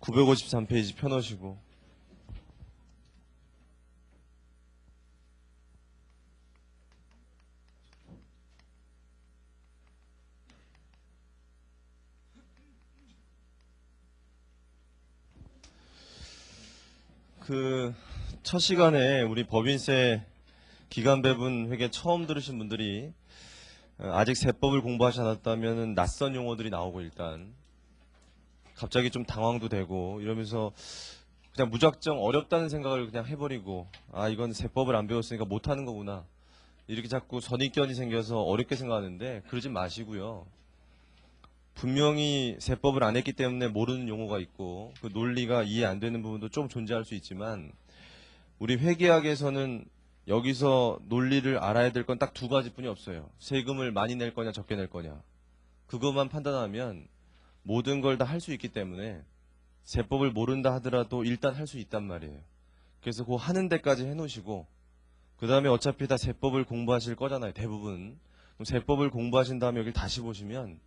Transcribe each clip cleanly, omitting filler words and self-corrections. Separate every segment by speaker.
Speaker 1: 953페이지 펴놓으시고. 첫 시간에 우리 법인세 기간배분 회계 처음 들으신 분들이 아직 세법을 공부하지 않았다면 낯선 용어들이 나오고 일단 갑자기 좀 당황도 되고 이러면서 그냥 무작정 어렵다는 생각을 그냥 해버리고 이건 세법을 안 배웠으니까 못하는 거구나 이렇게 자꾸 선입견이 생겨서 어렵게 생각하는데 그러지 마시고요. 분명히 세법을 안 했기 때문에 모르는 용어가 있고 그 논리가 이해 안 되는 부분도 좀 존재할 수 있지만 우리 회계학에서는 여기서 논리를 알아야 될 건 딱 두 가지뿐이 없어요. 세금을 많이 낼 거냐 적게 낼 거냐. 그것만 판단하면 모든 걸 다 할 수 있기 때문에 세법을 모른다 하더라도 일단 할 수 있단 말이에요. 그래서 그 하는 데까지 해놓으시고 그 다음에 어차피 다 세법을 공부하실 거잖아요. 대부분. 그럼 세법을 공부하신 다음에 여기 다시 보시면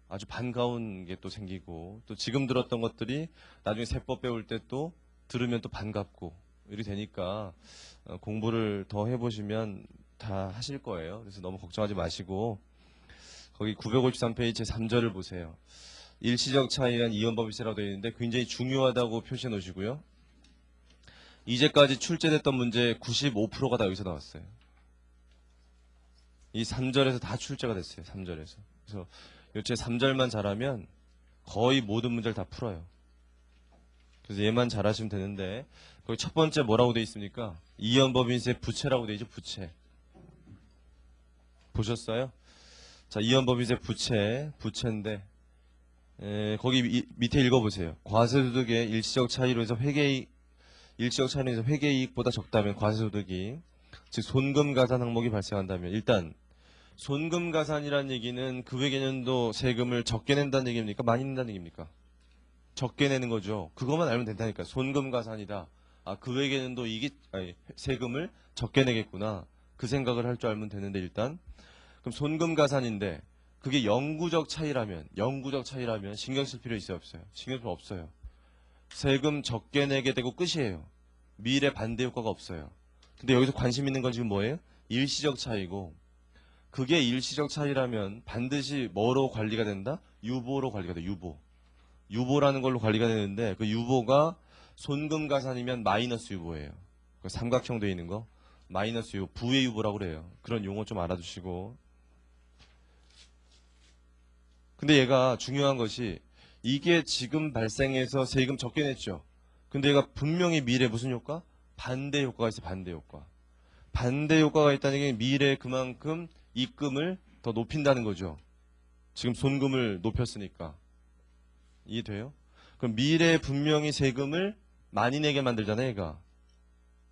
Speaker 1: 아주 반가운 게 또 생기고 또 지금 들었던 것들이 나중에 세법 배울 때 또 들으면 또 반갑고 이렇게 되니까 공부를 더 해보시면 다 하실 거예요. 그래서 너무 걱정하지 마시고 거기 953페이지 제3절을 보세요. 일시적 차이란 이연법일세라고 되어 있는데 굉장히 중요하다고 표시해 놓으시고요. 이제까지 출제됐던 문제 95%가 다 여기서 나왔어요. 이 3절에서 다 출제가 됐어요. 3절에서. 그래서 제 3절만 잘하면 거의 모든 문제를 다 풀어요. 그래서 얘만 잘하시면 되는데 거기 첫 번째 뭐라고 되어 있습니까? 이연법인세 부채라고 되어 있죠. 부채. 보셨어요? 자, 이연법인세 부채인데 거기 밑에 읽어보세요. 과세소득의 일시적 차이로 해서 일시적 차이로 해서 회계이익보다 적다면 과세소득이 즉 손금가산 항목이 발생한다면 일단 손금가산이라는 얘기는 그 회계년도 세금을 적게 낸다는 얘기입니까? 많이 낸다는 얘기입니까? 적게 내는 거죠. 그것만 알면 된다니까. 손금가산이다. 그 회계년도 세금을 적게 내겠구나. 그 생각을 할 줄 알면 되는데 일단 그럼 손금가산인데 그게 영구적 차이라면 신경 쓸 필요 있어요? 없어요? 신경 필요 없어요. 세금 적게 내게 되고 끝이에요. 미래 반대 효과가 없어요. 근데 여기서 관심 있는 건 지금 뭐예요? 일시적 차이고 그게 일시적 차이라면 반드시 뭐로 관리가 된다? 유보로 관리가 돼. 유보라는 걸로 관리가 되는데 그 유보가 손금가산이면 마이너스 유보예요. 그 삼각형 되어 있는 거 마이너스 유보, 부의 유보라고 그래요. 그런 용어 좀 알아두시고. 근데 얘가 중요한 것이 이게 지금 발생해서 세금 적게 냈죠. 근데 얘가 분명히 미래 무슨 효과? 반대 효과가 있어요. 반대 효과. 반대 효과가 있다는 게 미래에 그만큼 입금을 더 높인다는 거죠. 지금 손금을 높였으니까. 이해돼요? 그럼 미래에 분명히 세금을 많이 내게 만들잖아요, 얘가.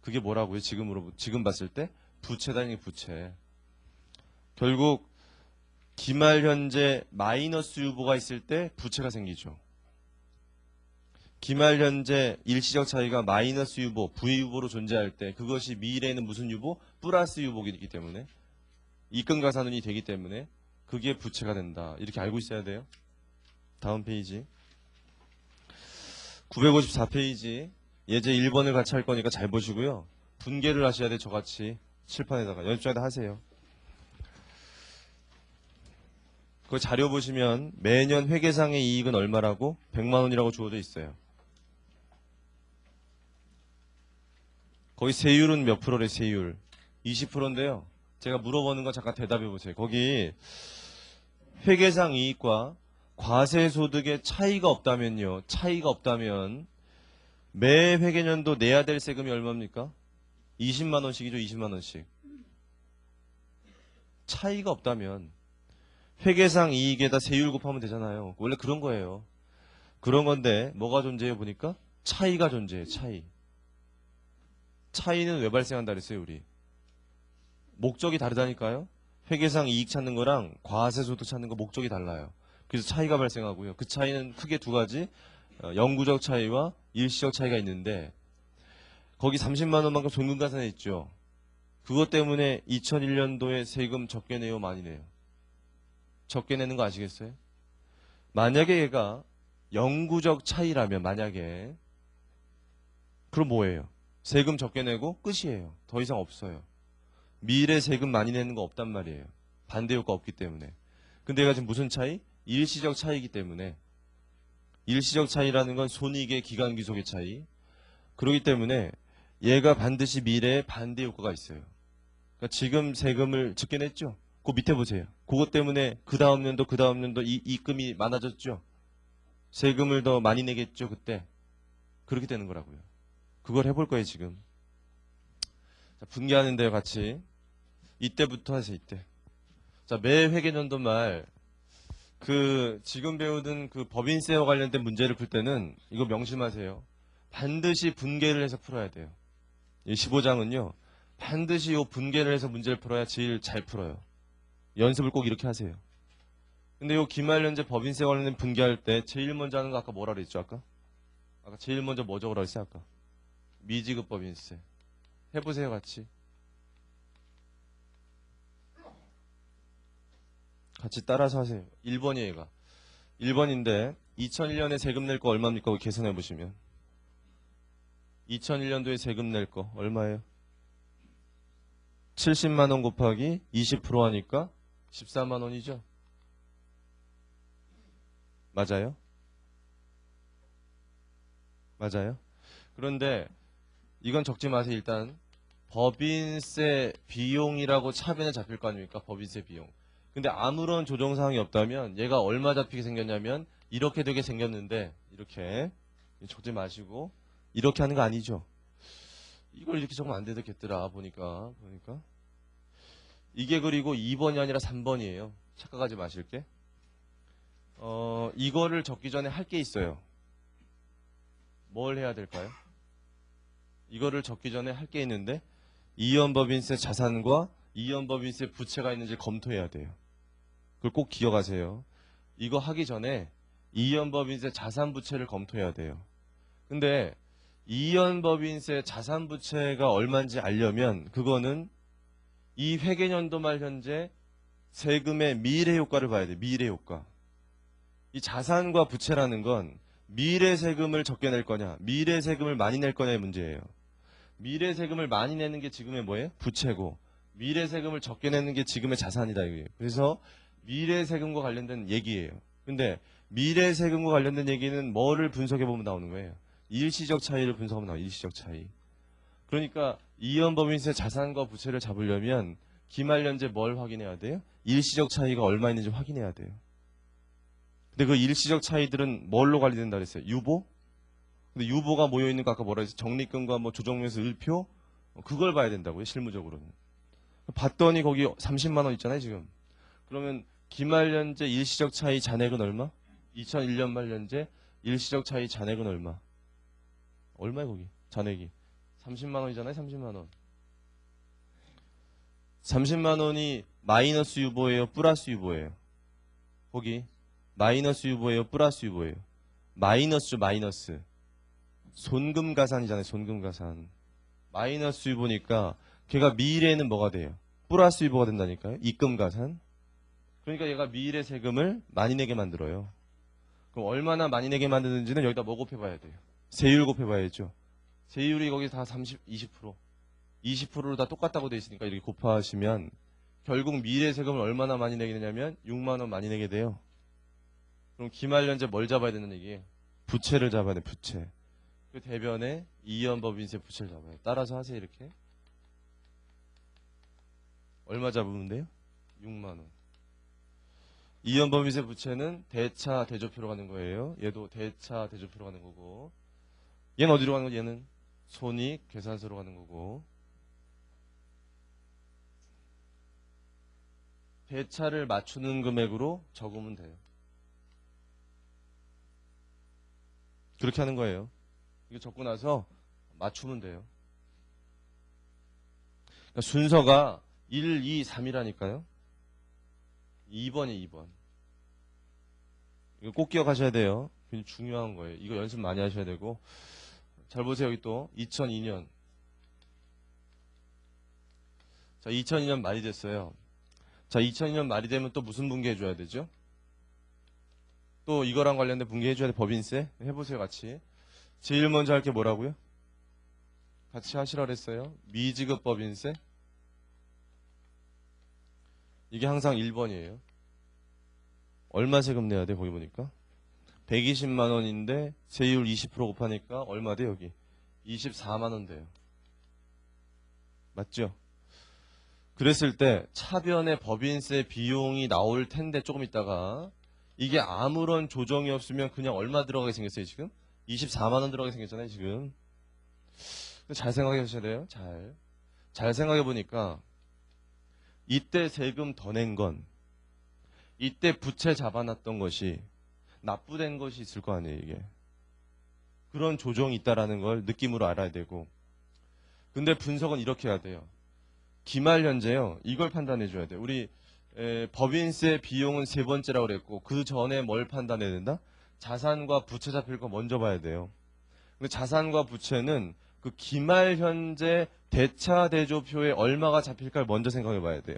Speaker 1: 그게 뭐라고요? 지금 봤을 때? 부채다니 부채. 결국 기말 현재 마이너스 유보가 있을 때 부채가 생기죠. 기말 현재 일시적 차이가 마이너스 유보, 부의 유보로 존재할 때 그것이 미래에는 무슨 유보? 플러스 유보이기 때문에 입금가산운이 되기 때문에 그게 부채가 된다. 이렇게 알고 있어야 돼요. 다음 페이지. 954페이지. 예제 1번을 같이 할 거니까 잘 보시고요. 분개를 하셔야 돼. 저같이 칠판에다가 연습장에다 하세요. 그 자료 보시면 매년 회계상의 이익은 얼마라고? 100만 원이라고 주어져 있어요. 거기 세율은 몇 프로래? 세율 20%인데요. 제가 물어보는 거 잠깐 대답해 보세요. 거기 회계상 이익과 과세소득의 차이가 없다면요. 차이가 없다면 매 회계년도 내야 될 세금이 얼마입니까? 20만 원씩이죠. 20만 원씩. 차이가 없다면 회계상 이익에다 세율 곱하면 되잖아요. 원래 그런 거예요. 그런 건데 뭐가 존재해요 보니까? 차이가 존재해요. 차이는 왜 발생한다 그랬어요? 우리 목적이 다르다니까요. 회계상 이익 찾는 거랑 과세소득 찾는 거 목적이 달라요. 그래서 차이가 발생하고요. 그 차이는 크게 두 가지, 영구적 차이와 일시적 차이가 있는데 거기 30만 원만큼 손금가산에 있죠. 그것 때문에 2001년도에 세금 적게 내요, 많이 내요? 적게 내는 거 아시겠어요? 만약에 얘가 영구적 차이라면 만약에 그럼 뭐예요? 세금 적게 내고 끝이에요. 더 이상 없어요. 미래 세금 많이 내는 거 없단 말이에요. 반대 효과 없기 때문에. 근데 얘가 지금 무슨 차이? 일시적 차이기 때문에. 일시적 차이라는 건 손익의 기간 귀속의 차이. 그렇기 때문에 얘가 반드시 미래에 반대 효과가 있어요. 그러니까 지금 세금을 적게 냈죠? 그 밑에 보세요. 그것 때문에 그 다음 연도 입금이 많아졌죠? 세금을 더 많이 내겠죠, 그때. 그렇게 되는 거라고요. 그걸 해볼 거예요, 지금. 자, 분개하는데요, 같이. 이때부터 하세요, 이때. 자, 매 회계연도 말, 지금 배우던 그 법인세와 관련된 문제를 풀 때는 이거 명심하세요. 반드시 분개를 해서 풀어야 돼요. 이 15장은요, 반드시 이 분개를 해서 문제를 풀어야 제일 잘 풀어요. 연습을 꼭 이렇게 하세요. 근데 이 기말연재 법인세 관련된 분개할 때 제일 먼저 하는 거 아까 뭐라 그랬죠, 아까 제일 먼저 뭐 적으라 그랬어요, 아까? 미지급 법인세. 해보세요, 같이. 같이 따라서 하세요. 1번이에요, 얘가. 1번인데 2001년에 세금 낼 거 얼마입니까? 계산해 보시면 2001년도에 세금 낼 거 얼마예요? 70만 원 곱하기 20% 하니까 14만 원이죠? 맞아요? 맞아요? 그런데 이건 적지 마세요. 일단 법인세 비용이라고 차변에 잡힐 거 아닙니까? 법인세 비용. 근데 아무런 조정사항이 없다면 얘가 얼마 잡히게 생겼냐면 이렇게 되게 생겼는데 이렇게 적지 마시고 이렇게 하는 거 아니죠? 이걸 이렇게 적으면 안 되겠더라 보니까 이게 그리고 2번이 아니라 3번이에요. 착각하지 마실게. 이거를 적기 전에 할 게 있어요. 뭘 해야 될까요? 이거를 적기 전에 할 게 있는데 이연법인세 자산과 이연법인세 부채가 있는지 검토해야 돼요. 그걸 꼭 기억하세요. 이거 하기 전에 이연법인세 자산부채를 검토해야 돼요. 근데 이연법인세 자산부채가 얼마인지 알려면 그거는 이 회계연도 말 현재 세금의 미래 효과를 봐야 돼요. 미래 효과. 이 자산과 부채라는 건 미래 세금을 적게 낼 거냐, 미래 세금을 많이 낼 거냐의 문제예요. 미래 세금을 많이 내는 게 지금의 뭐예요? 부채고 미래 세금을 적게 내는 게 지금의 자산이다 이거예요. 그래서 미래 세금과 관련된 얘기예요. 근데 미래 세금과 관련된 얘기는 뭐를 분석해 보면 나오는 거예요? 일시적 차이를 분석하면 나와요. 일시적 차이. 그러니까 이연법인세 자산과 부채를 잡으려면 기말연재 뭘 확인해야 돼요? 일시적 차이가 얼마 있는지 확인해야 돼요. 근데 그 일시적 차이들은 뭘로 관리된다 그랬어요? 유보? 근데 유보가 모여있는 거 아까 뭐라 했어요? 적립금과 뭐 조정면서 을표? 그걸 봐야 된다고요, 실무적으로는. 봤더니 거기 30만 원 있잖아요, 지금. 그러면 기말연재 일시적 차이 잔액은 얼마? 2001년 말연재 일시적 차이 잔액은 얼마? 얼마야 거기? 잔액이. 30만 원이잖아요, 30만 원. 30만 원이 마이너스 유보예요, 플러스 유보예요? 거기 마이너스 유보예요, 플러스 유보예요? 마이너스죠, 마이너스. 손금가산이잖아요, 손금가산. 마이너스 유보니까 걔가 미래에는 뭐가 돼요? 플러스 유보가 된다니까요, 입금가산. 그러니까 얘가 미래 세금을 많이 내게 만들어요. 그럼 얼마나 많이 내게 만드는지는 여기다 뭐 곱해봐야 돼요? 세율 곱해봐야죠. 세율이 거기 다 20%. 20%로 다 똑같다고 돼 있으니까 이렇게 곱하시면 결국 미래 세금을 얼마나 많이 내게 되냐면 6만 원 많이 내게 돼요. 그럼 기말연재 뭘 잡아야 되는 얘기예요? 부채를 잡아야 돼, 부채. 그 대변에 이연법인세 부채를 잡아요. 따라서 하세요, 이렇게. 얼마 잡으면 돼요? 6만 원. 이연법인세 부채는 대차 대조표로 가는 거예요. 얘도 대차 대조표로 가는 거고. 얘는 어디로 가는 거지? 얘는 손익 계산서로 가는 거고. 대차를 맞추는 금액으로 적으면 돼요. 그렇게 하는 거예요. 이거 적고 나서 맞추면 돼요. 그러니까 순서가 1, 2, 3이라니까요. 2번이 2번. 이거 꼭 기억하셔야 돼요. 굉장히 중요한 거예요. 이거 연습 많이 하셔야 되고. 잘 보세요. 여기 또 2002년. 자, 2002년 말이 됐어요. 자, 2002년 말이 되면 또 무슨 분개해 줘야 되죠? 또 이거랑 관련된 분개해줘야 돼. 법인세 해보세요 같이. 제일 먼저 할 게 뭐라고요? 같이 하시라 그랬어요. 미지급 법인세. 이게 항상 1번이에요. 얼마 세금 내야 돼? 거기 보니까 120만 원인데 세율 20% 곱하니까 얼마 돼 여기? 24만 원 돼요. 맞죠? 그랬을 때 차변의 법인세 비용이 나올 텐데 조금 있다가 이게 아무런 조정이 없으면 그냥 얼마 들어가게 생겼어요 지금? 24만 원 들어가게 생겼잖아요 지금. 잘 생각해 보셔야 돼요. 잘 생각해 보니까 이때 세금 더 낸 건 이때 부채 잡아놨던 것이 납부된 것이 있을 거 아니에요 이게. 그런 조정이 있다라는 걸 느낌으로 알아야 되고, 근데 분석은 이렇게 해야 돼요. 기말 현재요. 이걸 판단해 줘야 돼요. 우리 법인세 비용은 세 번째라고 그랬고 그 전에 뭘 판단해야 된다? 자산과 부채 잡힐 거 먼저 봐야 돼요. 근데 자산과 부채는 그 기말 현재 대차 대조표에 얼마가 잡힐까를 먼저 생각해 봐야 돼요.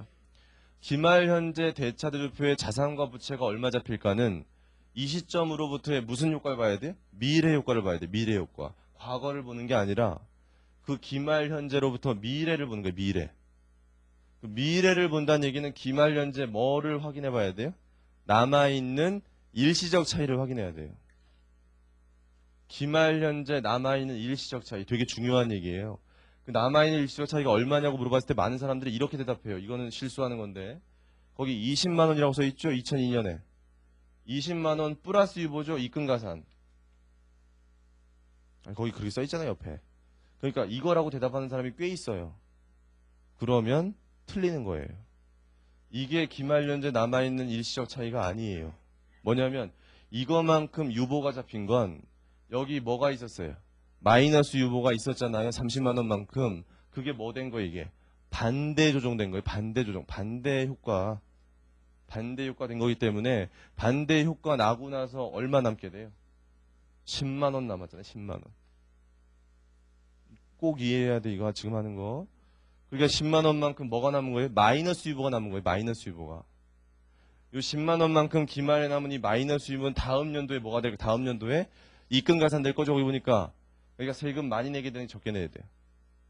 Speaker 1: 기말 현재 대차 대조표에 자산과 부채가 얼마 잡힐까는 이 시점으로부터의 무슨 효과를 봐야 돼요? 미래 효과를 봐야 돼요. 미래 효과. 과거를 보는 게 아니라 그 기말 현재로부터 미래를 보는 거예요. 미래. 그 미래를 본다는 얘기는 기말 현재 뭐를 확인해 봐야 돼요? 남아있는 일시적 차이를 확인해야 돼요. 기말 현재 남아있는 일시적 차이 되게 중요한 얘기예요. 그 남아있는 일시적 차이가 얼마냐고 물어봤을 때 많은 사람들이 이렇게 대답해요. 이거는 실수하는 건데 거기 20만 원이라고 써 있죠? 2002년에 20만 원 플러스 유보죠? 입금가산. 거기 그렇게 써 있잖아요 옆에. 그러니까 이거라고 대답하는 사람이 꽤 있어요. 그러면 틀리는 거예요. 이게 기말 현재 남아있는 일시적 차이가 아니에요. 뭐냐면 이거만큼 유보가 잡힌 건 여기 뭐가 있었어요? 마이너스 유보가 있었잖아요. 30만 원만큼. 그게 뭐 된 거예요 이게? 반대 조정된 거예요. 반대 조정. 반대 효과. 반대 효과 된 거기 때문에 반대 효과 나고 나서 얼마 남게 돼요? 10만 원 남았잖아요. 10만 원. 꼭 이해해야 돼 이거 지금 하는 거. 그러니까 10만 원만큼 뭐가 남은 거예요? 마이너스 유보가 남은 거예요. 마이너스 유보가. 요 10만 원만큼 기말에 남은 이 마이너스 유보는 다음 연도에 뭐가 될까? 다음 연도에 입금 가산 될 거죠. 거기 보니까. 그러니까 세금 많이 내게 되니 적게 내야 돼요.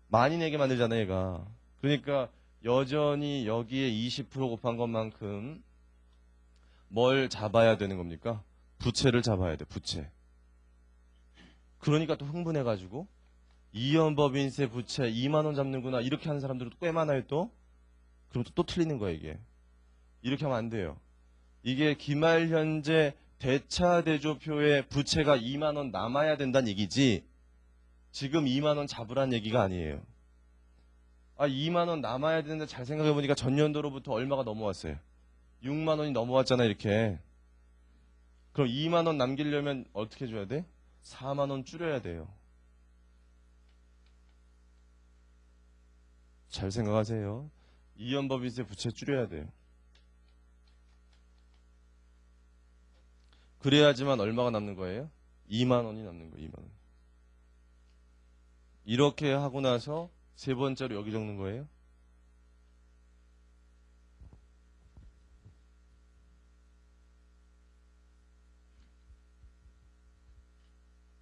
Speaker 1: 많이 내게 만들잖아요, 얘가. 그러니까 여전히 여기에 20% 곱한 것만큼 뭘 잡아야 되는 겁니까? 부채를 잡아야 돼, 부채. 그러니까 또 흥분해가지고 이연법인세 부채 2만 원 잡는구나 이렇게 하는 사람들도 꽤 많아요 또. 그럼 또 틀리는 거야 이게. 이렇게 하면 안 돼요. 이게 기말 현재 대차 대조표에 부채가 2만 원 남아야 된다는 얘기지 지금 2만 원 잡으란 얘기가 아니에요. 아 2만 원 남아야 되는데 잘 생각해보니까 전년도로부터 얼마가 넘어왔어요? 6만 원이 넘어왔잖아 이렇게. 그럼 2만 원 남기려면 어떻게 줘야 돼? 4만 원 줄여야 돼요. 잘 생각하세요. 이연법인세 부채 줄여야 돼요. 그래야지만 얼마가 남는 거예요? 2만 원이 남는 거예요. 2만 원. 이렇게 하고 나서 세 번째로 여기 적는 거예요.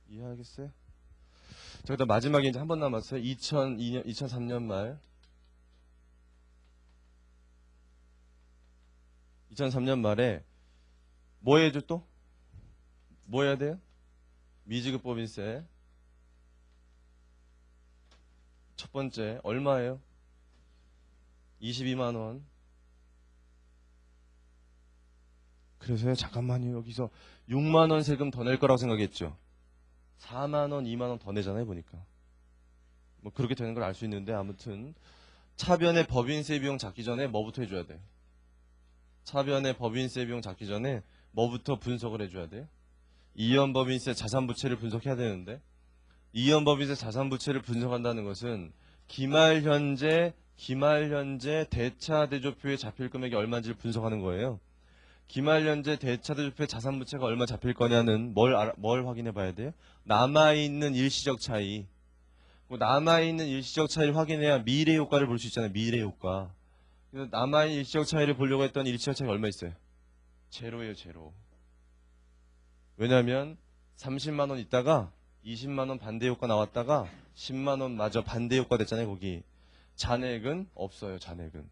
Speaker 1: 이해하겠어요? 자, 그다음 마지막에 이제 한 번 남았어요. 2002년, 2003년 말. 2003년 말에 뭐 해야죠 또? 뭐 해야 돼요? 미지급 법인세. 첫 번째 얼마예요? 22만 원. 그래서요 잠깐만요 여기서 6만 원 세금 더 낼 거라고 생각했죠. 4만 원, 2만 원 더 내잖아요 보니까. 뭐 그렇게 되는 걸 알 수 있는데 아무튼 차변의 법인세 비용 잡기 전에 뭐부터 해줘야 돼? 차변의 법인세 비용 잡기 전에 뭐부터 분석을 해줘야 돼요? 이연법인세 자산부채를 분석해야 되는데 이연법인세 자산부채를 분석한다는 것은 기말 현재 대차 대조표에 잡힐 금액이 얼마인지를 분석하는 거예요. 기말 현재 대차 대조표에 자산부채가 얼마 잡힐 거냐는 뭘 확인해 봐야 돼요? 남아있는 일시적 차이. 남아있는 일시적 차이를 확인해야 미래 효과를 볼 수 있잖아요. 미래 효과. 그래서 남아있는 일시적 차이를 보려고 했던 일시적 차이가 얼마 있어요? 제로예요, 제로. 왜냐하면 30만 원 있다가 20만 원 반대 효과 나왔다가 10만 원 마저 반대 효과 됐잖아요. 거기 잔액은 없어요. 잔액은.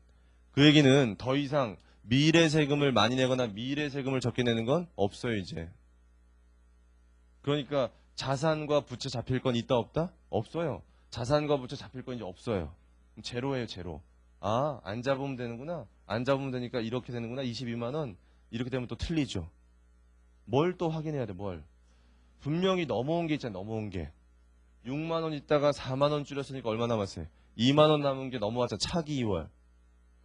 Speaker 1: 그 얘기는 더 이상 미래 세금을 많이 내거나 미래 세금을 적게 내는 건 없어요. 이제. 그러니까 자산과 부채 잡힐 건 있다 없다? 없어요. 자산과 부채 잡힐 건 이제 없어요. 제로예요. 제로. 아, 안 잡으면 되는구나. 안 잡으면 되니까 이렇게 되는구나. 22만 원. 이렇게 되면 또 틀리죠. 뭘 또 확인해야 돼. 뭘. 분명히 넘어온 게 있잖아요. 넘어온 게. 6만 원 있다가 4만 원 줄였으니까 얼마 남았어요? 2만 원 남은 게 넘어왔잖아. 차기 2월.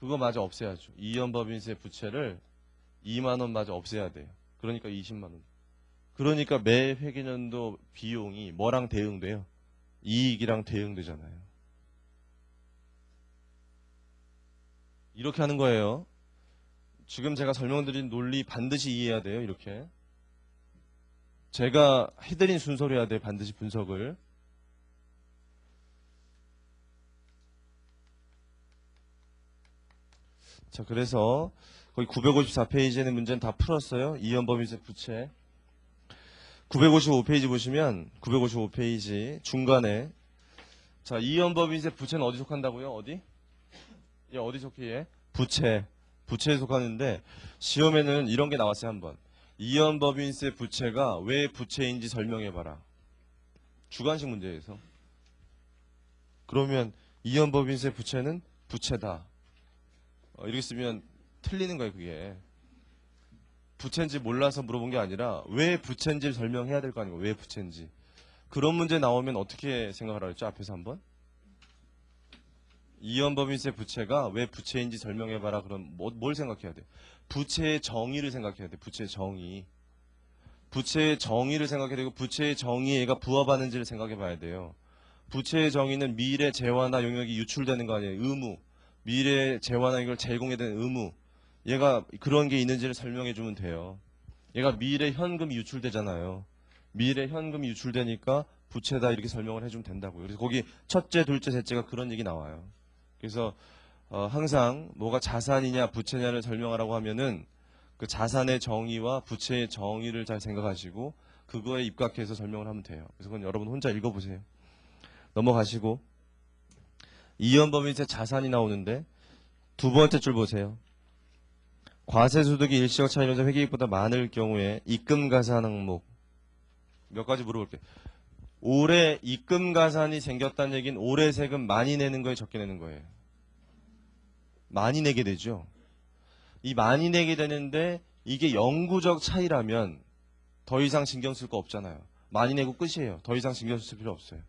Speaker 1: 그거 마저 없애야죠. 이연법인세 부채를 2만 원 마저 없애야 돼요. 그러니까 20만 원. 그러니까 매 회계년도 비용이 뭐랑 대응돼요? 이익이랑 대응되잖아요. 이렇게 하는 거예요. 지금 제가 설명드린 논리 반드시 이해해야 돼요. 이렇게. 제가 해드린 순서로 해야 돼요. 반드시 분석을. 자, 그래서 거기 954페이지에는 문제는 다 풀었어요. 이연법인세 부채. 955페이지 보시면 955페이지 중간에 자, 이연법인세 부채는 어디 속한다고요? 어디? 예, 어디 속해? 얘? 부채. 부채에 속하는데 시험에는 이런 게 나왔어요. 한번. 이연법인세 부채가 왜 부채인지 설명해봐라. 주관식 문제에서. 그러면 이연법인세 부채는 부채다. 이렇게 쓰면 틀리는 거예요. 그게. 부채인지 몰라서 물어본 게 아니라 왜 부채인지를 설명해야 될 거 아니고 왜 부채인지. 그런 문제 나오면 어떻게 생각하라 그랬죠? 앞에서 한번. 이연법인세 부채가 왜 부채인지 설명해봐라. 그럼 뭘 생각해야 돼? 부채의 정의를 생각해야 돼. 부채의 정의. 부채의 정의를 생각해야 되고 부채의 정의에 얘가 부합하는지를 생각해봐야 돼요. 부채의 정의는 미래 재화나 용역이 유출되는 거 아니에요. 의무. 미래 재화나 이걸 제공해야 되는 의무. 얘가 그런 게 있는지를 설명해주면 돼요. 얘가 미래 현금이 유출되잖아요. 미래 현금이 유출되니까 부채다 이렇게 설명을 해주면 된다고요. 그래서 거기 첫째, 둘째, 셋째가 그런 얘기 나와요. 그래서 항상 뭐가 자산이냐 부채냐를 설명하라고 하면은 그 자산의 정의와 부채의 정의를 잘 생각하시고 그거에 입각해서 설명을 하면 돼요. 그래서 그건 여러분 혼자 읽어보세요. 넘어가시고 이연법인세 자산이 나오는데 두 번째 줄 보세요. 과세소득이 일시적 차이로서 회계이익보다 많을 경우에 입금가산 항목 몇 가지 물어볼게요. 올해 입금가산이 생겼다는 얘기는 올해 세금 많이 내는 거예요? 적게 내는 거예요? 많이 내게 되죠. 이 많이 내게 되는데 이게 영구적 차이라면 더 이상 신경 쓸 거 없잖아요. 많이 내고 끝이에요. 더 이상 신경 쓸 필요 없어요.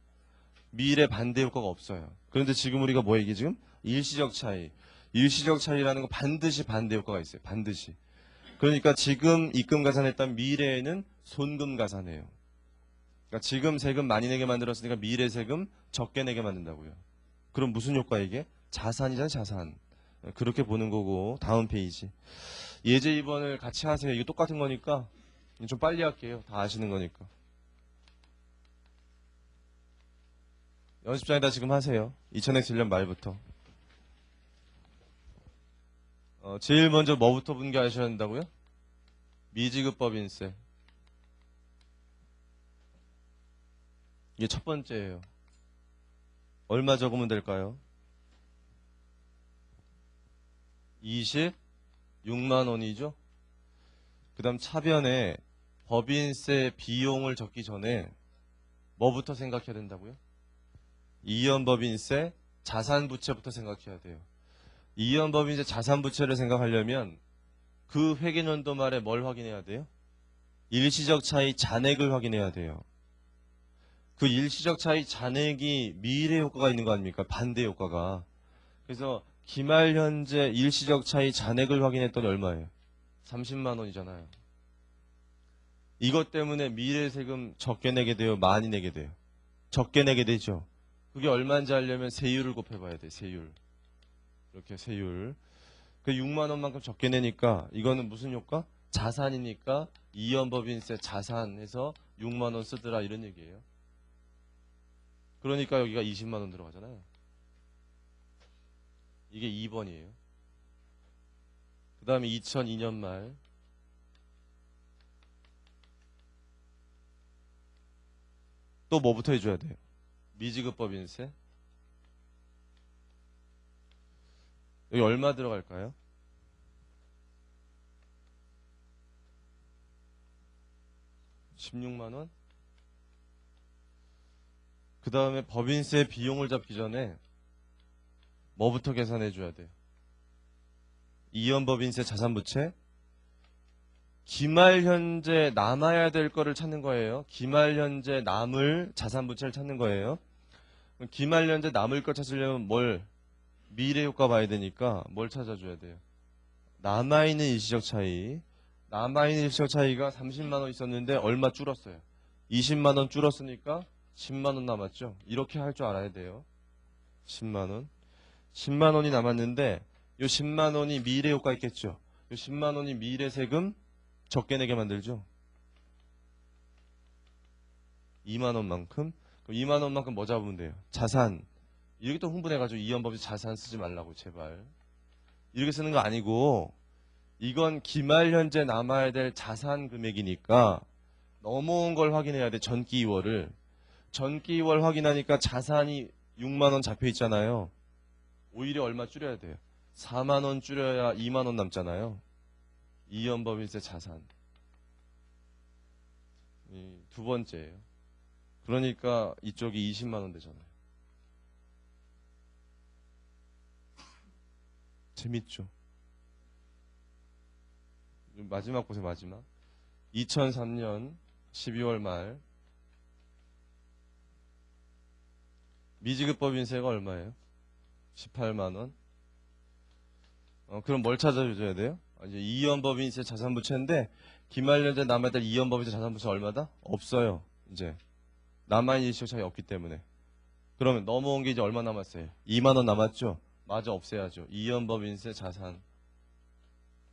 Speaker 1: 미래 반대 효과가 없어요. 그런데 지금 우리가 뭐 얘기 지금? 일시적 차이. 일시적 차이라는 거 반드시 반대 효과가 있어요. 반드시. 그러니까 지금 입금 가산했다면 미래에는 손금 가산해요. 그러니까 지금 세금 많이 내게 만들었으니까 미래 세금 적게 내게 만든다고요. 그럼 무슨 효과 이게? 자산이잖아요. 자산. 그렇게 보는 거고 다음 페이지. 예제 2번을 같이 하세요. 이거 똑같은 거니까 좀 빨리 할게요. 다 아시는 거니까. 연습장에다 지금 하세요. 2000X1년 말부터. 제일 먼저 뭐부터 분개하셔야 한다고요? 미지급법인세. 이게 첫 번째예요. 얼마 적으면 될까요? 26만 원이죠. 그 다음 차변에 법인세 비용을 적기 전에 뭐부터 생각해야 된다고요? 이연법인세 자산부채부터 생각해야 돼요. 이연법인세 자산부채를 생각하려면 그 회계연도 말에 뭘 확인해야 돼요? 일시적 차이 잔액을 확인해야 돼요. 그 일시적 차이 잔액이 미래 효과가 있는 거 아닙니까? 반대 효과가. 그래서 기말 현재 일시적 차이 잔액을 확인했더니 얼마예요? 30만 원이잖아요. 이것 때문에 미래 세금 적게 내게 돼요? 많이 내게 돼요? 적게 내게 되죠. 그게 얼마인지 알려면 세율을 곱해봐야 돼. 세율. 이렇게 세율. 그 6만 원만큼 적게 내니까 이거는 무슨 효과? 자산이니까 이연법인세 자산해서 6만 원 쓰더라 이런 얘기예요. 그러니까 여기가 20만 원 들어가잖아요. 이게 2번이에요. 그 다음에 2002년 말 또 뭐부터 해줘야 돼요? 미지급법인세. 여기 얼마 들어갈까요? 16만원? 그 다음에 법인세 비용을 잡기 전에 뭐부터 계산해 줘야 돼요? 이연법인세 자산부채. 기말 현재 남아야 될 거를 찾는 거예요. 기말 현재 남을 자산부채를 찾는 거예요. 기말 현재 남을 걸 찾으려면 뭘? 미래 효과 봐야 되니까 뭘 찾아줘야 돼요? 남아있는 일시적 차이. 남아있는 일시적 차이가 30만원 있었는데 얼마 줄었어요? 20만원 줄었으니까 10만원 남았죠? 이렇게 할 줄 알아야 돼요. 10만원. 10만원이 남았는데 요 10만원이 미래 효과 있겠죠? 요 10만원이 미래 세금 적게 내게 만들죠? 2만원만큼? 그럼 2만원만큼 뭐 잡으면 돼요? 자산. 이렇게 또 흥분해가지고 이연법이 자산 쓰지 말라고 제발. 이렇게 쓰는 거 아니고 이건 기말 현재 남아야 될 자산 금액이니까 넘어온 걸 확인해야 돼. 전기 2월을. 전기 2월 확인하니까 자산이 6만원 잡혀 있잖아요. 오히려 얼마 줄여야 돼요? 4만원 줄여야 2만원 남잖아요. 이연법인세 자산. 두 번째예요. 그러니까 이쪽이 20만원 되잖아요. 재밌죠? 마지막 보세요. 마지막. 2003년 12월 말 미지급법인세가 얼마예요? 18만원. 그럼 뭘 찾아줘야 돼요? 이제 이연법인세 자산부채인데 기말년제 남아야 될 이연법인세 자산부채 얼마다? 없어요. 이제 남아있는 일시적 차이 없기 때문에. 그러면 넘어온 게 이제 얼마 남았어요? 2만원 남았죠? 마저 없애야죠. 이연법인세 자산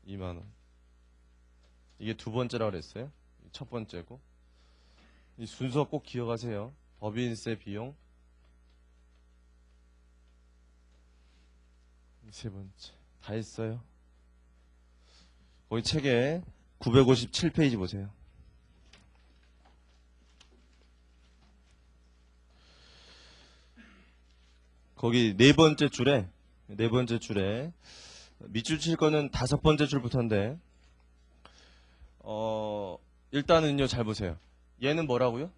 Speaker 1: 2만원. 이게 두 번째라고 그랬어요. 첫 번째고. 이 순서 꼭 기억하세요. 법인세 비용. 세 번째. 다 했어요. 거기 책에 957페이지 보세요. 거기 네 번째 줄에 밑줄 칠 거는 다섯 번째 줄부터인데 일단은요 잘 보세요. 얘는 뭐라고요?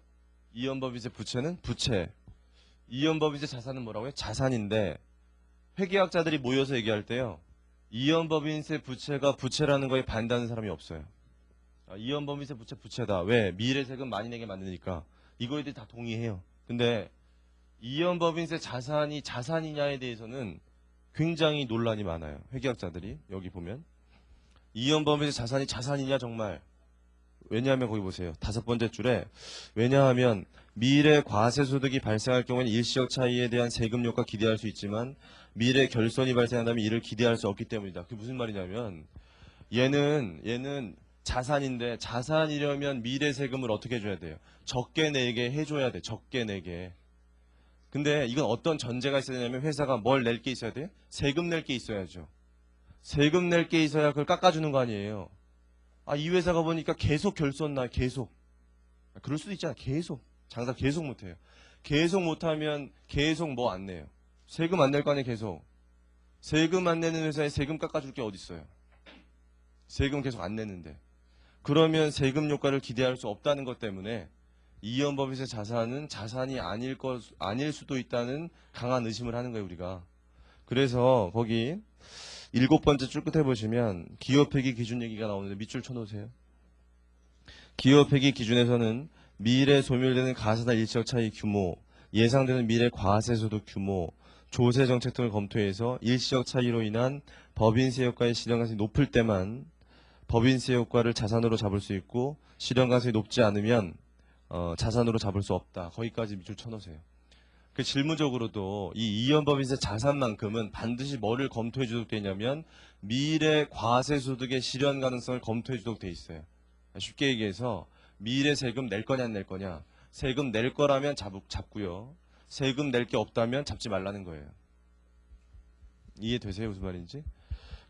Speaker 1: 이연법인세 부채는 부채. 이연법인세 자산은 뭐라고요? 자산인데 회계학자들이 모여서 얘기할 때요. 이연법인세 부채가 부채라는 거에 반대하는 사람이 없어요. 이연법인세 부채 부채다. 왜? 미래 세금 많이 내게 만드니까. 이거에 대해 다 동의해요. 근데 이연법인세 자산이 자산이냐에 대해서는 굉장히 논란이 많아요. 회계학자들이 여기 보면 이연법인세 자산이 자산이냐 정말. 왜냐하면 거기 보세요. 다섯 번째 줄에 왜냐하면 미래 과세소득이 발생할 경우에는 일시적 차이에 대한 세금 효과 기대할 수 있지만 미래 결손이 발생한다면 이를 기대할 수 없기 때문이다. 그게 무슨 말이냐면 얘는 자산인데 자산이려면 미래 세금을 어떻게 해줘야 돼요? 적게 내게 해줘야 돼. 적게 내게. 근데 이건 어떤 전제가 있어야 되냐면 회사가 뭘 낼 게 있어야 돼요? 세금 낼 게 있어야죠. 세금 낼 게 있어야 그걸 깎아주는 거 아니에요. 이 회사가 보니까 계속 결손 나 계속. 그럴 수도 있잖아. 계속. 장사 계속 못해요. 계속 못하면 계속 뭐 안 내요. 세금 안 낼 거 아니에요. 계속. 세금 안 내는 회사에 세금 깎아줄 게 어디 있어요. 세금 계속 안 내는데. 그러면 세금 효과를 기대할 수 없다는 것 때문에 이연법인세 자산은 자산이 아닐 수도 있다는 강한 의심을 하는 거예요. 우리가. 그래서 거기 일곱 번째 줄 끝에 보시면 기업회계 기준 얘기가 나오는데 밑줄 쳐놓으세요. 기업회계 기준에서는 미래 소멸되는 가사나 일시적 차이 규모, 예상되는 미래 과세소득 규모, 조세 정책 등을 검토해서 일시적 차이로 인한 법인세 효과의 실현 가능성이 높을 때만 법인세 효과를 자산으로 잡을 수 있고 실현 가능성이 높지 않으면 자산으로 잡을 수 없다. 거기까지 밑줄 쳐놓으세요. 그 실무적으로도 이 이연법인세 자산만큼은 반드시 뭐를 검토해 주도록 되어 있냐면 미래 과세소득의 실현 가능성을 검토해 주도록 되어 있어요. 쉽게 얘기해서 미래 세금 낼 거냐 안 낼 거냐. 세금 낼 거라면 잡고요. 세금 낼 게 없다면 잡지 말라는 거예요. 이해되세요? 무슨 말인지?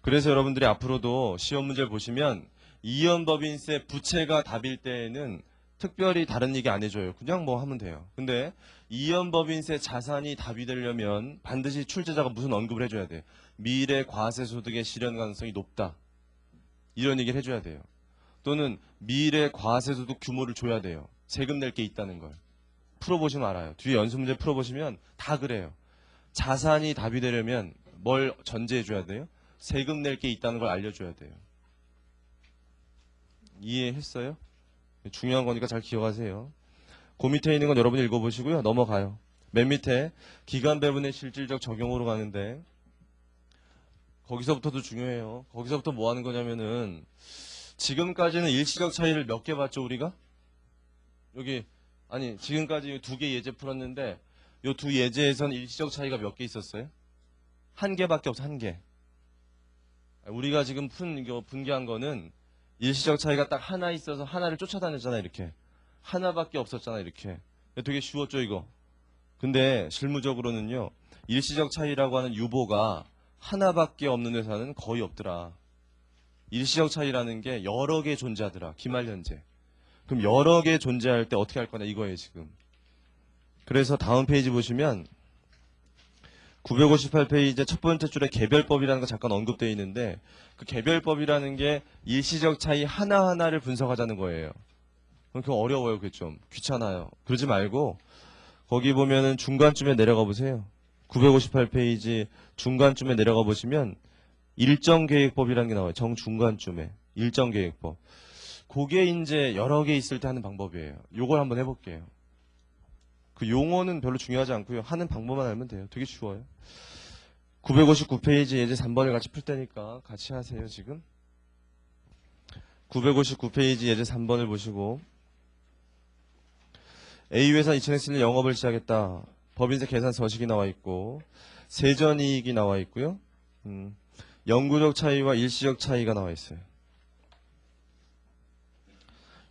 Speaker 1: 그래서 여러분들이 앞으로도 시험 문제를 보시면 이연법인세 부채가 답일 때에는 특별히 다른 얘기 안 해줘요. 그냥 뭐 하면 돼요. 근데 이연법인세 자산이 답이되려면 반드시 출제자가 무슨 언급을 해줘야 돼요. 미래 과세소득의 실현 가능성이 높다. 이런 얘기를 해줘야 돼요. 또는 미래 과세소득 규모를 줘야 돼요. 세금 낼 게 있다는 걸. 풀어보시면 알아요. 뒤에 연습 문제 풀어보시면 다 그래요. 자산이 답이되려면 뭘 전제해줘야 돼요? 세금 낼 게 있다는 걸 알려줘야 돼요. 이해했어요? 중요한 거니까 잘 기억하세요. 그 밑에 있는 건 여러분이 읽어보시고요. 넘어가요. 맨 밑에 기간 배분의 실질적 적용으로 가는데 거기서부터도 중요해요. 거기서부터 뭐 하는 거냐면은 지금까지는 일시적 차이를 몇 개 봤죠 우리가? 여기 아니 지금까지 두 개 예제 풀었는데 요 두 예제에선 일시적 차이가 몇 개 있었어요? 한 개밖에 없어. 한 개. 우리가 지금 분개한 거는 일시적 차이가 딱 하나 있어서 하나를 쫓아다녔잖아 이렇게. 하나밖에 없었잖아 이렇게. 되게 쉬웠죠 이거. 근데 실무적으로는요. 일시적 차이라고 하는 유보가 하나밖에 없는 회사는 거의 없더라. 일시적 차이라는 게 여러 개 존재하더라. 기말연재. 그럼 여러 개 존재할 때 어떻게 할 거냐 이거예요 지금. 그래서 다음 페이지 보시면 958페이지 첫 번째 줄에 개별법이라는 거 잠깐 언급되어 있는데 그 개별법이라는 게 일시적 차이 하나하나를 분석하자는 거예요. 그럼 어려워요. 그게 좀 귀찮아요. 그러지 말고 거기 보면은 중간쯤에 내려가 보세요. 958페이지 중간쯤에 내려가 보시면 일정계획법이라는 게 나와요. 정중간쯤에 일정계획법. 그게 이제 여러 개 있을 때 하는 방법이에요. 요걸 한번 해볼게요. 그 용어는 별로 중요하지 않고요. 하는 방법만 알면 돼요. 되게 쉬워요. 959페이지 예제 3번을 같이 풀 테니까 같이 하세요. 지금 959페이지 예제 3번을 보시고 A회사 2000X년 영업을 시작했다. 법인세 계산 서식이 나와 있고 세전이익이 나와 있고요. 영구적 차이와 일시적 차이가 나와 있어요.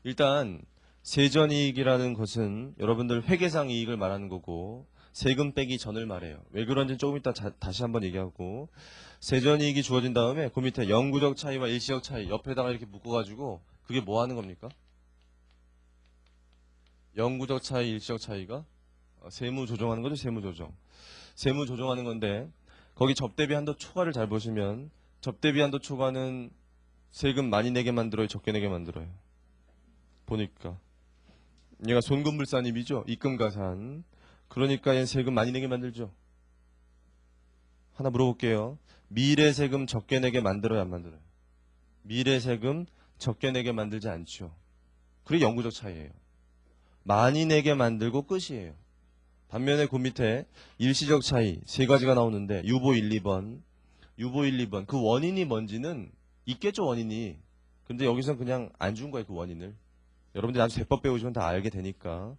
Speaker 1: 일단 세전이익이라는 것은 여러분들 회계상 이익을 말하는 거고 세금 빼기 전을 말해요. 왜 그런지 조금 이따 다시 한번 얘기하고 세전이익이 주어진 다음에 그 밑에 영구적 차이와 일시적 차이 옆에다가 이렇게 묶어가지고 그게 뭐 하는 겁니까? 영구적 차이, 일시적 차이가 세무 조정하는 거죠. 세무 조정. 세무 조정하는 건데 거기 접대비 한도 초과를 잘 보시면 접대비 한도 초과는 세금 많이 내게 만들어요? 적게 내게 만들어요? 보니까 얘가 손금불산입이죠. 입금가산. 그러니까 얘 세금 많이 내게 만들죠. 하나 물어볼게요. 미래세금 적게 내게 만들어요? 안 만들어요? 미래세금 적게 내게 만들지 않죠. 그게 영구적 차이예요. 많이 내게 만들고 끝이에요. 반면에 그 밑에 일시적 차이 세 가지가 나오는데 유보 1, 2번 유보 1, 2번 그 원인이 뭔지는 있겠죠 원인이. 근데 여기서 그냥 안 준 거예요 그 원인을. 여러분들이 나중에 세법 배우시면 다 알게 되니까.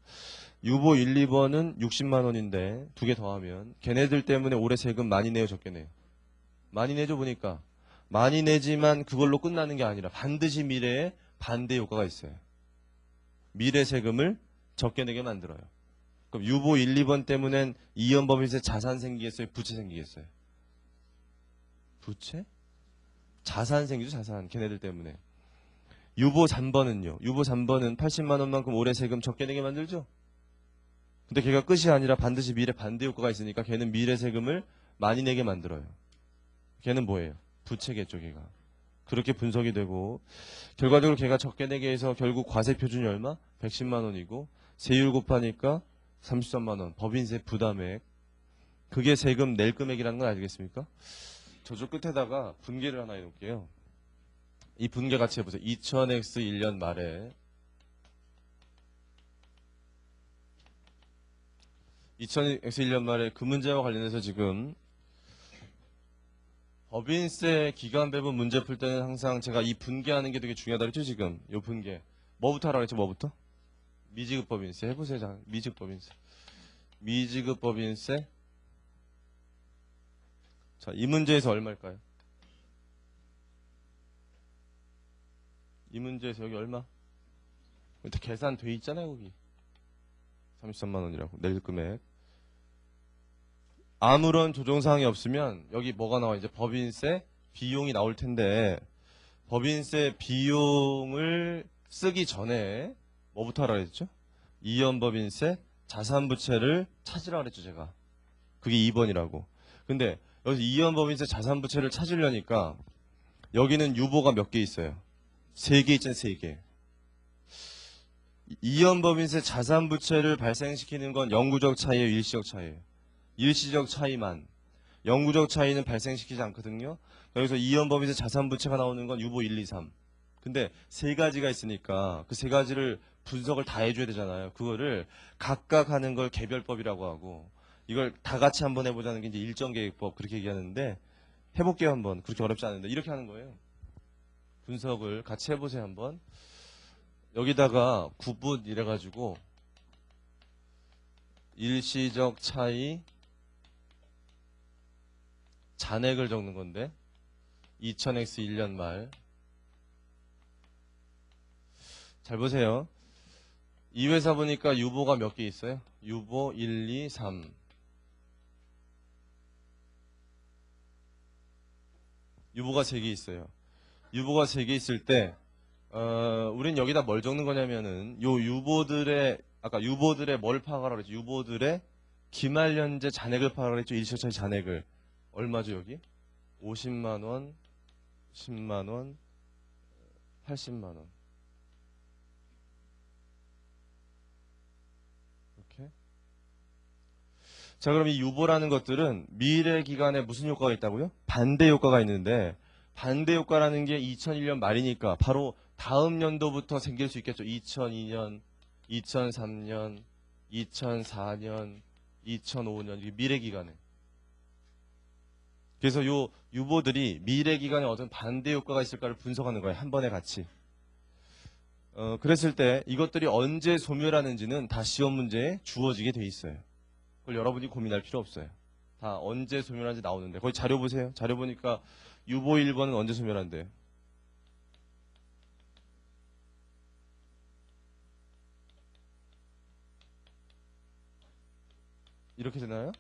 Speaker 1: 유보 1, 2번은 60만 원인데 두 개 더하면 걔네들 때문에 올해 세금 많이 내요 적게 내요? 많이 내죠 보니까. 많이 내지만 그걸로 끝나는 게 아니라 반드시 미래에 반대 효과가 있어요. 미래 세금을 적게 내게 만들어요. 그럼 유보 1, 2번 때문엔 이연법인세 자산 생기겠어요? 부채 생기겠어요? 부채? 자산 생기죠 자산 걔네들 때문에. 유보 3번은요. 유보 3번은 80만 원만큼 올해 세금 적게 내게 만들죠. 근데 걔가 끝이 아니라 반드시 미래 반대 효과가 있으니까 걔는 미래 세금을 많이 내게 만들어요. 걔는 뭐예요? 부채겠죠 걔가. 그렇게 분석이 되고 결과적으로 걔가 적게 내게 해서 결국 과세 표준이 얼마? 110만 원이고 세율 곱하니까 33만 원. 법인세 부담액. 그게 세금 낼 금액이라는 건 아시겠습니까? 저쪽 끝에다가 분계를 하나 해놓을게요. 이 분계 같이 해보세요. 2000X 1년 말에 2000X 1년 말에 그 문제와 관련해서 지금 법인세 기간 배분 문제 풀 때는 항상 제가 이 분계하는 게 되게 중요하다 그랬죠 지금. 요 분계. 뭐부터 하라고 했죠 뭐부터? 미지급 법인세 해보세요. 자, 미지급 법인세. 미지급 법인세. 자, 이 문제에서 얼마일까요? 이 문제에서 여기 얼마? 일단 계산돼 있잖아요 거기. 33만 원이라고 낼 금액. 아무런 조정사항이 없으면 여기 뭐가 나와? 이제 법인세 비용이 나올 텐데 법인세 비용을 쓰기 전에 뭐부터 하라 그랬죠? 이연법인세 자산부채를 찾으라 그랬죠, 제가. 그게 2번이라고. 근데 여기서 이연법인세 자산부채를 찾으려니까 여기는 유보가 몇 개 있어요? 3개 있잖아요, 3개. 이연법인세 자산부채를 발생시키는 건 영구적 차이예요, 일시적 차이예요? 일시적 차이만. 영구적 차이는 발생시키지 않거든요. 여기서 이연법인세 자산부채가 나오는 건 유보 1, 2, 3. 근데 3가지가 있으니까 그 3가지를 분석을 다 해줘야 되잖아요. 그거를 각각 하는 걸 개별법이라고 하고, 이걸 다 같이 한번 해보자는 게 이제 일정계획법 그렇게 얘기하는데, 해볼게요 한번. 그렇게 어렵지 않은데 이렇게 하는 거예요. 분석을 같이 해보세요 한번. 여기다가 구분 이래가지고 일시적 차이 잔액을 적는 건데 2000X 1년 말. 잘 보세요. 이 회사 보니까 유보가 몇 개 있어요? 유보 1, 2, 3. 유보가 3개 있어요. 유보가 3개 있을 때 우린 여기다 뭘 적는 거냐면은 요 유보들의 아까 유보들의 뭘 파악하라고 그랬죠? 유보들의 기말 현재 잔액을 파악하라고 그랬죠? 일시적 차이 잔액을. 얼마죠 여기? 50만 원, 10만 원, 80만 원. 이렇게. 자, 그럼 이 유보라는 것들은 미래 기간에 무슨 효과가 있다고요? 반대 효과가 있는데, 반대 효과라는 게 2001년 말이니까 바로 다음 연도부터 생길 수 있겠죠. 2002년, 2003년, 2004년, 2005년 이게 미래 기간에. 그래서 요 유보들이 미래 기간에 어떤 반대 효과가 있을까를 분석하는 거예요. 한 번에 같이. 그랬을 때 이것들이 언제 소멸하는지는 다 시험 문제에 주어지게 돼 있어요. 그걸 여러분이 고민할 필요 없어요. 다 언제 소멸하는지 나오는데. 거기 자료 보세요. 자료 보니까 유보 1번은 언제 소멸한대요? 이렇게 되나요?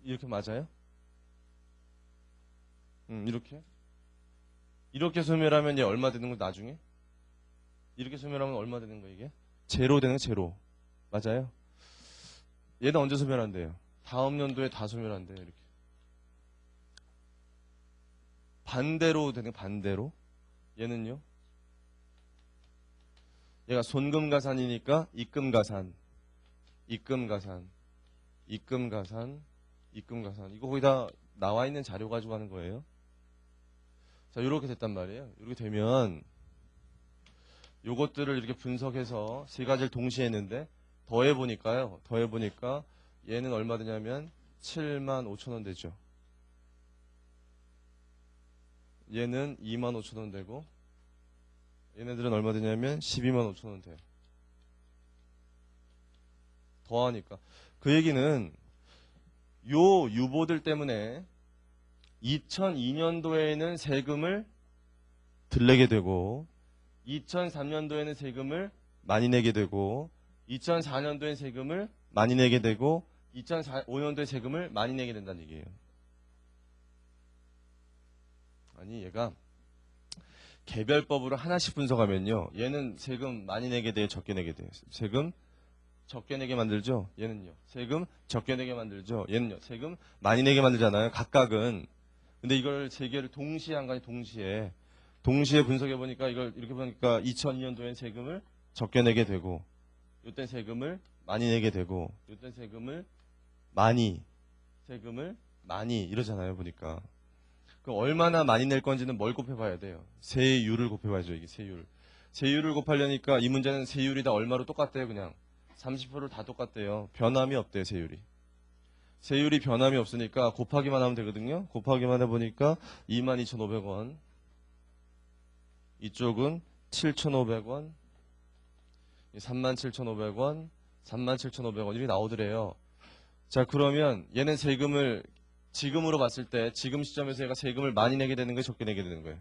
Speaker 1: 이렇게 맞아요? 이렇게? 이렇게 소멸하면 얘 얼마 되는 거 나중에? 이렇게 소멸하면 얼마 되는 거 이게? 제로 되는 거 제로. 맞아요? 얘는 언제 소멸한대요? 다음 연도에 다 소멸한대요. 이렇게. 반대로 되는 거 반대로? 얘는요? 얘가 손금가산이니까 입금가산, 입금가산, 입금가산, 입금가산. 이거 거기다 나와 있는 자료 가지고 하는 거예요. 자, 이렇게 됐단 말이에요. 이렇게 되면 요것들을 이렇게 분석해서 3가지를 동시에 했는데 더해보니까요. 더해보니까 얘는 얼마 되냐면 7만 5천 원 되죠. 얘는 2만 5천 원 되고 얘네들은 얼마 되냐면 12만 5천 원 돼요. 더하니까. 그 얘기는 요 유보들 때문에 2002년도에는 세금을 덜 내게 되고 2003년도에는 세금을 많이 내게 되고 2004년도에 세금을 많이 내게 되고 2005년도에 세금을 많이 내게 된다는 얘기예요. 아니 얘가 개별법으로 하나씩 분석하면요. 얘는 세금 많이 내게 돼요? 적게 내게 돼요? 세금 적게 내게 만들죠? 얘는요. 세금 적게 내게 만들죠? 얘는요. 세금 많이 내게 만들잖아요. 각각은. 근데 이걸 3개를 동시에 한 거니 동시에 분석해 보니까 이걸 이렇게 보니까 2002년도엔 세금을 적게 내게 되고 이때 세금을 많이 내게 되고 이때 세금을 많이 이러잖아요. 보니까. 그럼 얼마나 많이 낼 건지는 뭘 곱해봐야 돼요? 세율을 곱해봐야죠. 이게 세율. 세율을 곱하려니까 이 문제는 세율이 다 얼마로 똑같대요. 그냥 30%를 다 똑같대요. 변함이 없대요. 세율이. 세율이 변함이 없으니까 곱하기만 하면 되거든요. 곱하기만 해보니까 22,500원. 이쪽은 7,500원. 37,500원. 37,500원. 이렇게 나오더래요. 자, 그러면 얘는 세금을 지금으로 봤을 때 지금 시점에서 얘가 세금을 많이 내게 되는 거예요? 적게 내게 되는 거예요?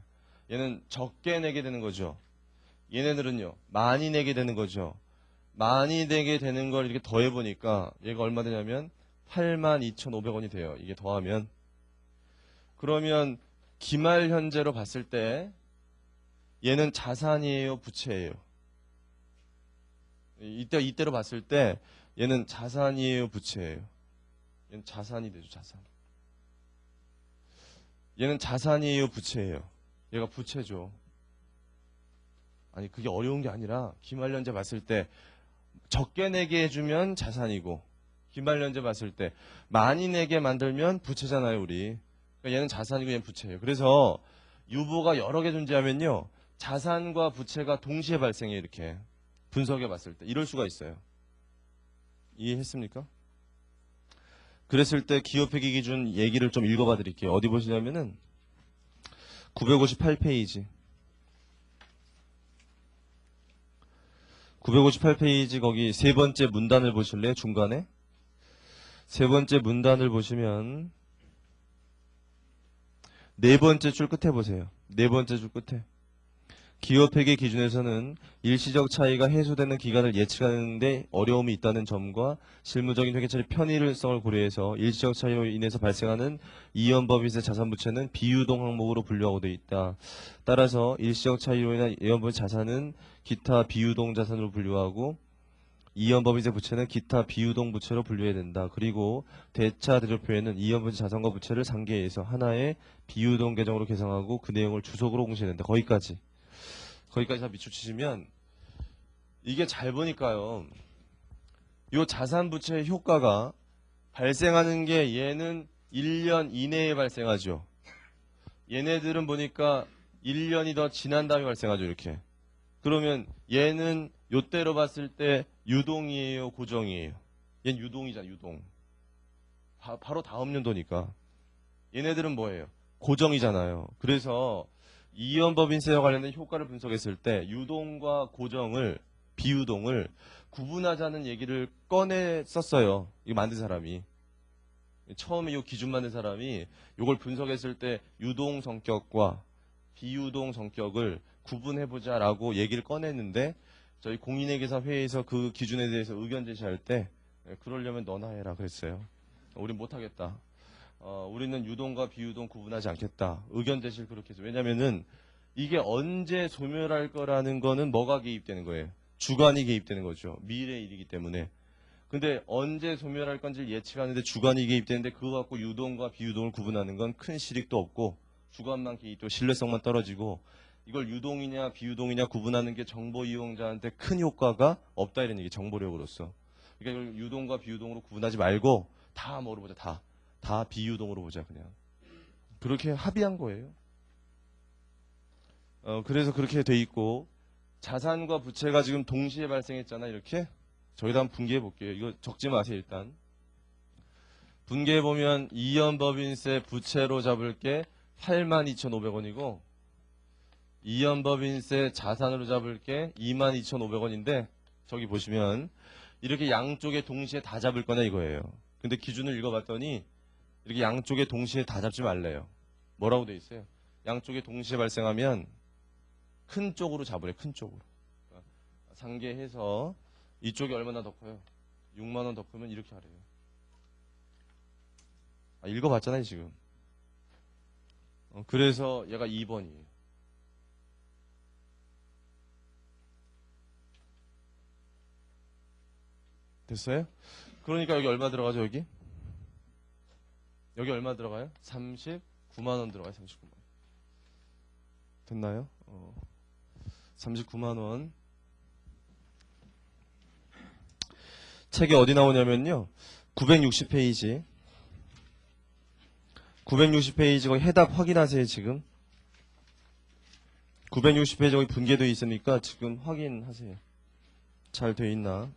Speaker 1: 얘는 적게 내게 되는 거죠. 얘네들은요. 많이 내게 되는 거죠. 많이 내게 되는 걸 이렇게 더해보니까 얘가 얼마 되냐면 82,500원이 돼요. 이게 더하면. 그러면 기말 현재로 봤을 때 얘는 자산이에요, 부채예요? 이때로 봤을 때 얘는 자산이에요, 부채예요? 얘는 자산이 되죠, 자산. 얘는 자산이에요, 부채예요? 얘가 부채죠. 아니, 그게 어려운 게 아니라 기말년제 봤을 때 적게 내게 해주면 자산이고, 기말년제 봤을 때 많이 내게 만들면 부채잖아요, 우리. 그러니까 얘는 자산이고 얘는 부채예요. 그래서 유보가 여러 개 존재하면요, 자산과 부채가 동시에 발생해요. 이렇게 분석해 봤을 때 이럴 수가 있어요. 이해했습니까? 그랬을 때 기업회계 기준 얘기를 좀 읽어봐 드릴게요. 어디 보시냐면은 958페이지 958페이지 거기 세 번째 문단을 보실래요? 중간에 세 번째 문단을 보시면 네 번째 줄 끝에 보세요. 네 번째 줄 끝에 기업회계 기준에서는 일시적 차이가 해소되는 기간을 예측하는데 어려움이 있다는 점과 실무적인 회계 처리 편의성을 고려해서 일시적 차이로 인해서 발생하는 이연법인세 자산부채는 비유동 항목으로 분류하고 되어 있다. 따라서 일시적 차이로 인한 이연법인 자산은 기타 비유동 자산으로 분류하고 이연법인세 부채는 기타 비유동 부채로 분류해야 된다. 그리고 대차 대조표에는 이연법인세 자산과 부채를 상계해서 하나의 비유동 계정으로 계상하고 그 내용을 주석으로 공시해야 된다. 거기까지 다 밑줄치시면 이게 잘 보니까요. 이 자산부채의 효과가 발생하는 게 얘는 1년 이내에 발생하죠. 얘네들은 보니까 1년이 더 지난 다음에 발생하죠. 이렇게. 그러면 얘는 요때로 봤을 때 유동이에요, 고정이에요? 얘는 유동이잖아, 유동. 바로 다음 연도니까. 얘네들은 뭐예요? 고정이잖아요. 그래서 이연법인세와 관련된 효과를 분석했을 때 유동과 고정을 비유동을 구분하자는 얘기를 꺼냈었어요. 이거 만든 사람이. 처음에 이 기준 만든 사람이 이걸 분석했을 때 유동 성격과 비유동 성격을 구분해보자라고 얘기를 꺼냈는데 저희 공인회계사 회의에서 그 기준에 대해서 의견 제시할 때 그러려면 너나 해라 그랬어요. 우린 못하겠다. 우리는 유동과 비유동 구분하지 않겠다. 의견 제시를 그렇게 해서. 왜냐면은 이게 언제 소멸할 거라는 거는 뭐가 개입되는 거예요? 주관이 개입되는 거죠. 미래 일이기 때문에. 근데 언제 소멸할 건지를 예측하는데 주관이 개입되는데 그거 갖고 유동과 비유동을 구분하는 건 큰 실익도 없고 주관만 개입되고 신뢰성만 떨어지고 이걸 유동이냐 비유동이냐 구분하는 게 정보 이용자한테 큰 효과가 없다 이런 얘기 정보력으로서. 그러니까 이걸 유동과 비유동으로 구분하지 말고 다 뭐로 보자. 다 비유동으로 보자 그냥. 그렇게 합의한 거예요. 그래서 그렇게 돼 있고 자산과 부채가 지금 동시에 발생했잖아 이렇게. 저기다 한번 분개해 볼게요. 이거 적지 마세요 일단. 분개해 보면 이연법인세 부채로 잡을 게 82,500원이고 이연법인세 자산으로 잡을 게 22,500원인데 저기 보시면 이렇게 양쪽에 동시에 다 잡을 거냐 이거예요. 근데 기준을 읽어봤더니 이렇게 양쪽에 동시에 다 잡지 말래요. 뭐라고 돼 있어요? 양쪽에 동시에 발생하면 큰 쪽으로 잡으래. 큰 쪽으로. 상계해서 이쪽이 얼마나 더 커요? 6만 원 더 크면 이렇게 하래요. 읽어봤잖아요 지금. 그래서 얘가 2번이에요. 됐어요? 그러니까 여기 얼마 들어가죠 여기? 여기 얼마 들어가요? 39만 원 들어가요. 39만 원. 됐나요? 39만 원. 책에 어디 나오냐면요. 960페이지. 960페이지 거기 해답 확인하세요 지금. 960페이지 거기 분개되어 있으니까 지금 확인하세요. 잘 돼 있나?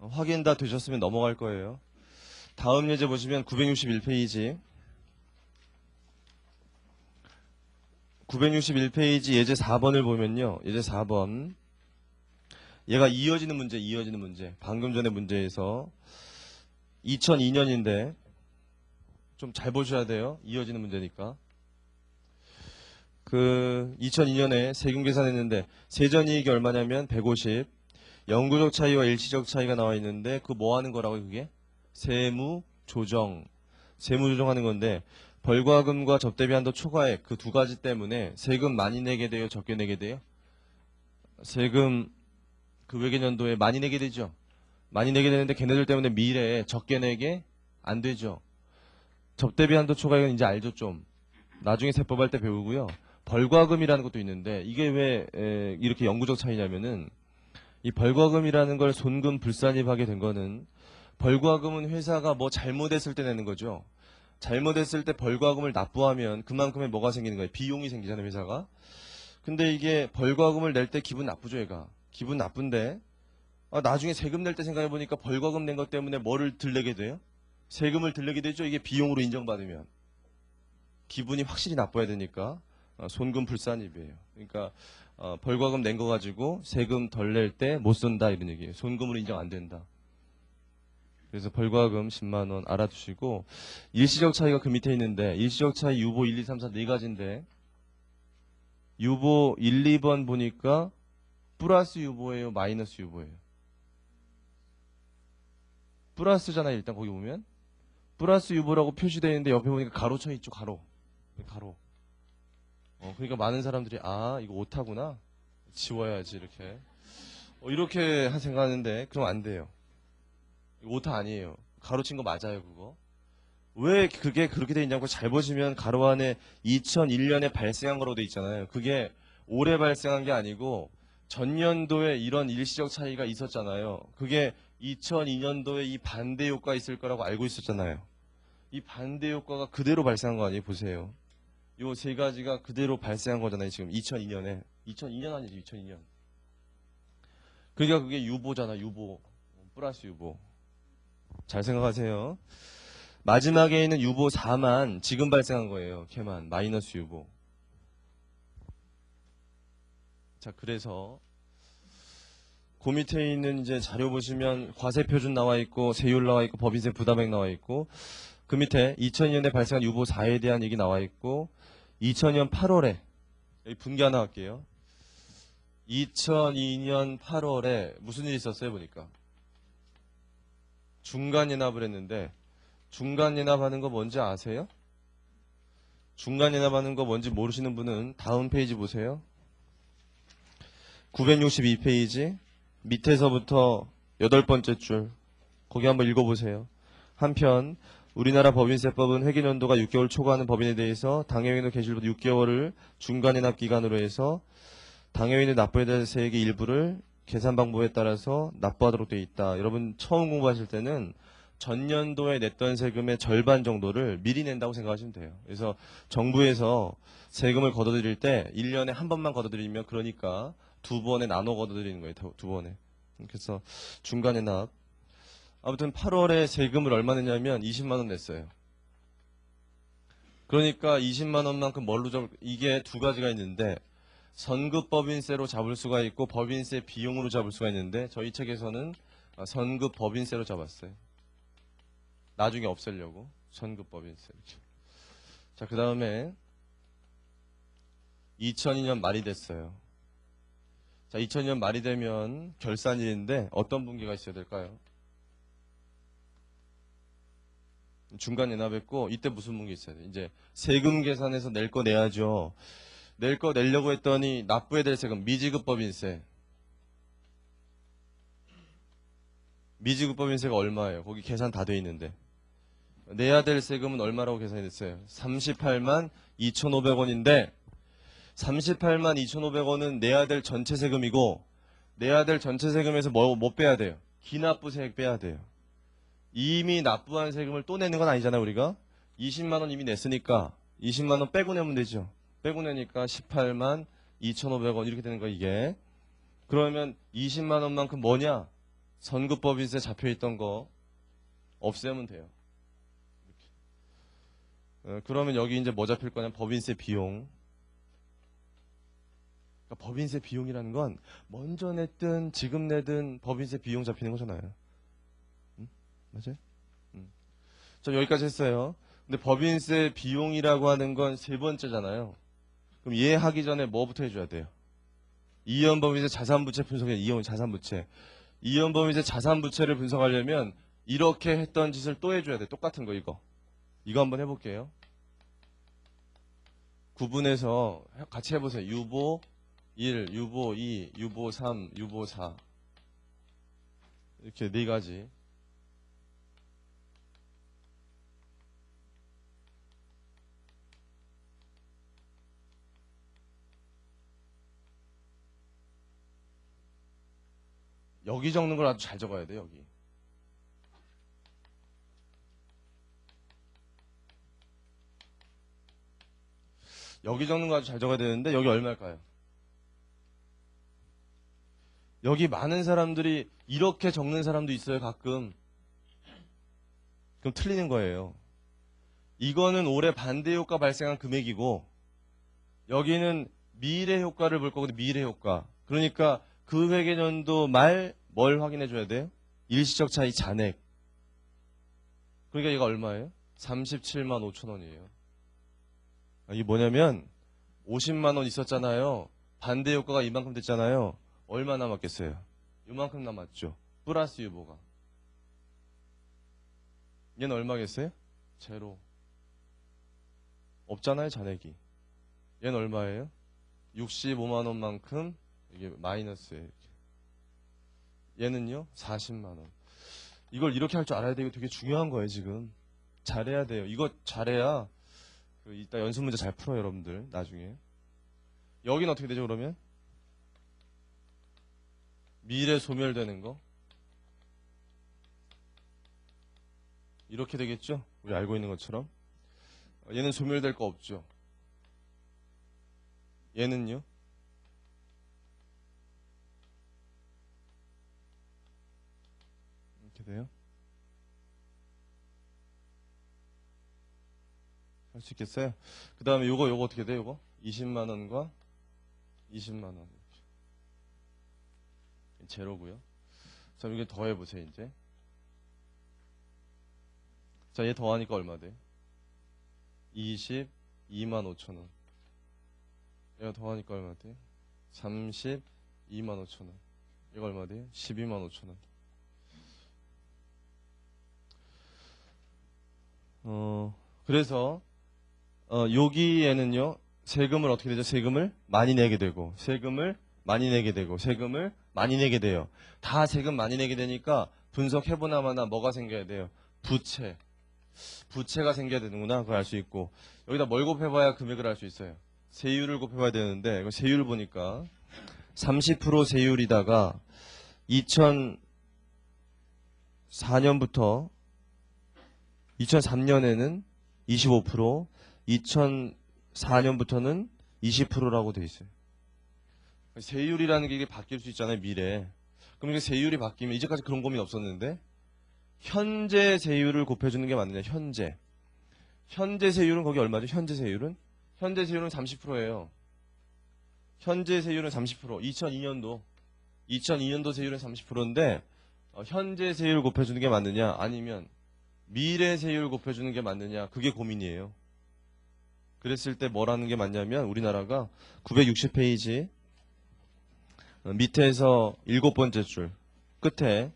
Speaker 1: 확인 다 되셨으면 넘어갈 거예요. 다음 예제 보시면 961페이지. 961페이지 예제 4번을 보면요. 예제 4번. 얘가 이어지는 문제. 방금 전에 문제에서 2002년인데 좀 잘 보셔야 돼요. 이어지는 문제니까. 2002년에 세금 계산했는데 세전이익이 얼마냐면 150, 영구적 차이와 일시적 차이가 나와 있는데 그 뭐 하는 거라고요, 그게? 세무 조정. 세무 조정하는 건데 벌과금과 접대비 한도 초과액 그 두 가지 때문에 세금 많이 내게 돼요, 적게 내게 돼요? 세금 그 외계년도에 많이 내게 되죠. 많이 내게 되는데 걔네들 때문에 미래에 적게 내게 안 되죠. 접대비 한도 초과액은 이제 알죠, 좀. 나중에 세법할 때 배우고요. 벌과금이라는 것도 있는데 이게 왜 이렇게 영구적 차이냐면은 이 벌과금이라는 걸 손금 불산입하게 된 거는 벌과금은 회사가 뭐 잘못했을 때 내는 거죠. 잘못했을 때 벌과금을 납부하면 그만큼의 뭐가 생기는 거예요. 비용이 생기잖아요, 회사가. 근데 이게 벌과금을 낼 때 기분 나쁘죠, 얘가. 기분 나쁜데 나중에 세금 낼 때 생각해 보니까 벌과금 낸 것 때문에 뭐를 들내게 돼요? 세금을 들내게 되죠. 이게 비용으로 인정받으면 기분이 확실히 나빠야 되니까 손금 불산입이에요. 그러니까 벌과금 낸 거 가지고 세금 덜 낼 때 못 쓴다 이런 얘기예요. 손금으로 인정 안 된다. 그래서 벌과금 10만 원 알아두시고 일시적 차이가 그 밑에 있는데 일시적 차이 유보 1, 2, 3, 4 네 가지인데 유보 1, 2번 보니까 플러스 유보예요, 마이너스 유보예요? 플러스잖아요. 일단 거기 보면 플러스 유보라고 표시되어 있는데 옆에 보니까 가로 쳐 있죠. 가로. 가로. 그러니까 많은 사람들이 이거 오타구나. 지워야지 이렇게. 이렇게 생각하는데 그럼 안 돼요. 이거 오타 아니에요. 가로 친 거 맞아요, 그거. 왜 그게 그렇게 돼 있냐고 잘 보시면 가로 안에 2001년에 발생한 거라고 돼 있잖아요. 그게 올해 발생한 게 아니고 전년도에 이런 일시적 차이가 있었잖아요. 그게 2002년도에 이 반대 효과 있을 거라고 알고 있었잖아요. 이 반대 효과가 그대로 발생한 거 아니에요? 보세요. 요 세 가지가 그대로 발생한 거잖아요. 지금 2002년에. 2002년 아니죠? 2002년. 그러니까 그게 유보잖아. 유보. 플러스 유보. 잘 생각하세요. 마지막에 있는 유보 4만 지금 발생한 거예요. 걔만. 마이너스 유보. 자, 그래서 그 밑에 있는 이제 자료 보시면 과세 표준 나와 있고 세율 나와 있고 법인세 부담액 나와 있고 그 밑에 2002년에 발생한 유보 4에 대한 얘기 나와 있고 2000년 8월에 여기 분기 하나 할게요. 2002년 8월에 무슨 일이 있었어요 보니까 중간연합을 했는데 중간연합하는 거 뭔지 아세요? 중간연합하는 거 뭔지 모르시는 분은 다음 페이지 보세요. 962페이지 밑에서부터 8번째 줄 거기 한번 읽어보세요. 한편 우리나라 법인세법은 회계연도가 6개월 초과하는 법인에 대해서 당해인의 개시일부터 6개월을 중간연합 기간으로 해서 당해인의 납부해야 될 세액의 일부를 계산 방법에 따라서 납부하도록 되어 있다. 여러분 처음 공부하실 때는 전년도에 냈던 세금의 절반 정도를 미리 낸다고 생각하시면 돼요. 그래서 정부에서 세금을 걷어들일 때 1년에 한 번만 걷어들이면 그러니까 두 번에 나눠 걷어들이는 거예요. 두 번에. 그래서 중간연합 아무튼 8월에 세금을 얼마 냈냐면 20만 원 냈어요. 그러니까 20만 원만큼 뭘로 이게 두 가지가 있는데 선급 법인세로 잡을 수가 있고 법인세 비용으로 잡을 수가 있는데 저희 책에서는 선급 법인세로 잡았어요. 나중에 없애려고 선급 법인세. 자, 그 다음에 2002년 말이 됐어요. 자, 2002년 말이 되면 결산일인데 어떤 분기가 있어야 될까요? 중간 연합했고 이때 무슨 분기 있어야 돼? 이제 세금 계산해서 낼 거 내야죠. 낼 거 내려고 했더니 납부해야 될 세금 미지급법인세. 미지급법인세가 얼마예요? 거기 계산 다 돼 있는데 내야 될 세금은 얼마라고 계산이 됐어요? 38만 2,500원인데 38만 2,500원은 내야 될 전체 세금이고 내야 될 전체 세금에서 뭐 빼야 돼요? 기납부세액 빼야 돼요. 이미 납부한 세금을 또 내는 건 아니잖아요, 우리가. 20만 원 이미 냈으니까 20만 원 빼고 내면 되죠. 빼고 내니까 18만 2,500원 이렇게 되는 거 이게. 그러면 20만 원만큼 뭐냐? 선급법인세 잡혀있던 거 없애면 돼요. 그러면 여기 이제 뭐 잡힐 거냐면 법인세 비용. 그러니까 법인세 비용이라는 건 먼저 냈든 지금 내든 법인세 비용 잡히는 거잖아요. 맞아요? 자, 여기까지 했어요. 근데 법인세 비용이라고 하는 건 세 번째잖아요. 그럼 얘 하기 전에 뭐부터 해줘야 돼요? 이연법인세 자산부채 분석에 이연 자산부채. 이연범위세 자산부채를 분석하려면 이렇게 했던 짓을 또 해줘야 돼. 똑같은 거 이거. 이거 한번 해볼게요. 구분해서 같이 해보세요. 유보 1, 유보 2, 유보 3, 유보 4 이렇게 네 가지. 여기 적는 걸 아주 잘 적어야 돼. 여기. 여기 적는 거 아주 잘 적어야 되는데 여기 얼마일까요? 여기 많은 사람들이 이렇게 적는 사람도 있어요. 가끔. 그럼 틀리는 거예요. 이거는 올해 반대 효과 발생한 금액이고 여기는 미래 효과를 볼 거거든요. 미래 효과. 그러니까 그 회계년도 말 뭘 확인해 줘야 돼요? 일시적 차이 잔액. 그러니까 이거 얼마예요? 37만 5천 원이에요. 이게 뭐냐면 50만 원 있었잖아요. 반대 효과가 이만큼 됐잖아요. 얼마 남았겠어요? 이만큼 남았죠. 플러스 유보가. 얘는 얼마겠어요? 제로. 없잖아요, 잔액이. 얘는 얼마예요? 65만 원만큼 이게 마이너스예요. 얘는요? 40만 원. 이걸 이렇게 할 줄 알아야 되고 되게 중요한 거예요, 지금. 잘해야 돼요. 이거 잘해야 이따 연습 문제 잘 풀어요, 여러분들. 나중에. 여기는 어떻게 되죠, 그러면? 미래 소멸되는 거. 이렇게 되겠죠? 우리 알고 있는 것처럼. 얘는 소멸될 거 없죠. 얘는요? 이렇게 돼요? 할 수 있겠어요? 그 다음에 요거 어떻게 돼요? 요거? 20만 원과 20만 원. 제로고요. 자, 이게 더해보세요, 이제. 자, 얘 더하니까 얼마 돼? 22만 5천 원. 얘가 더하니까 얼마 돼? 32만 5천 원. 얘가 얼마 돼요? 12만 5천 원. 그래서 여기에는요, 세금을 어떻게 되죠? 세금을 많이 내게 되고, 세금을 많이 내게 되고, 세금을 많이 내게 돼요. 다 세금 많이 내게 되니까 분석해보나마나 뭐가 생겨야 돼요? 부채. 부채가 생겨야 되는구나. 그걸 알 수 있고. 여기다 뭘 곱해봐야 금액을 알 수 있어요? 세율을 곱해봐야 되는데, 이거 세율 보니까 30% 세율이다가 2004년부터 2003년에는 25%, 2004년부터는 20%라고 돼 있어요. 세율이라는 게 이게 바뀔 수 있잖아요, 미래에. 그럼 이게 세율이 바뀌면 이제까지 그런 고민 없었는데 현재 세율을 곱해주는 게 맞느냐, 현재. 현재 세율은 거기 얼마죠? 현재 세율은 30%예요. 현재 세율은 30%. 2002년도 세율은 30%인데 현재 세율 곱해주는 게 맞느냐, 아니면 미래 세율 곱해주는 게 맞느냐, 그게 고민이에요. 그랬을 때 뭐라는 게 맞냐면 우리나라가 960페이지 밑에서 7번째 줄 끝에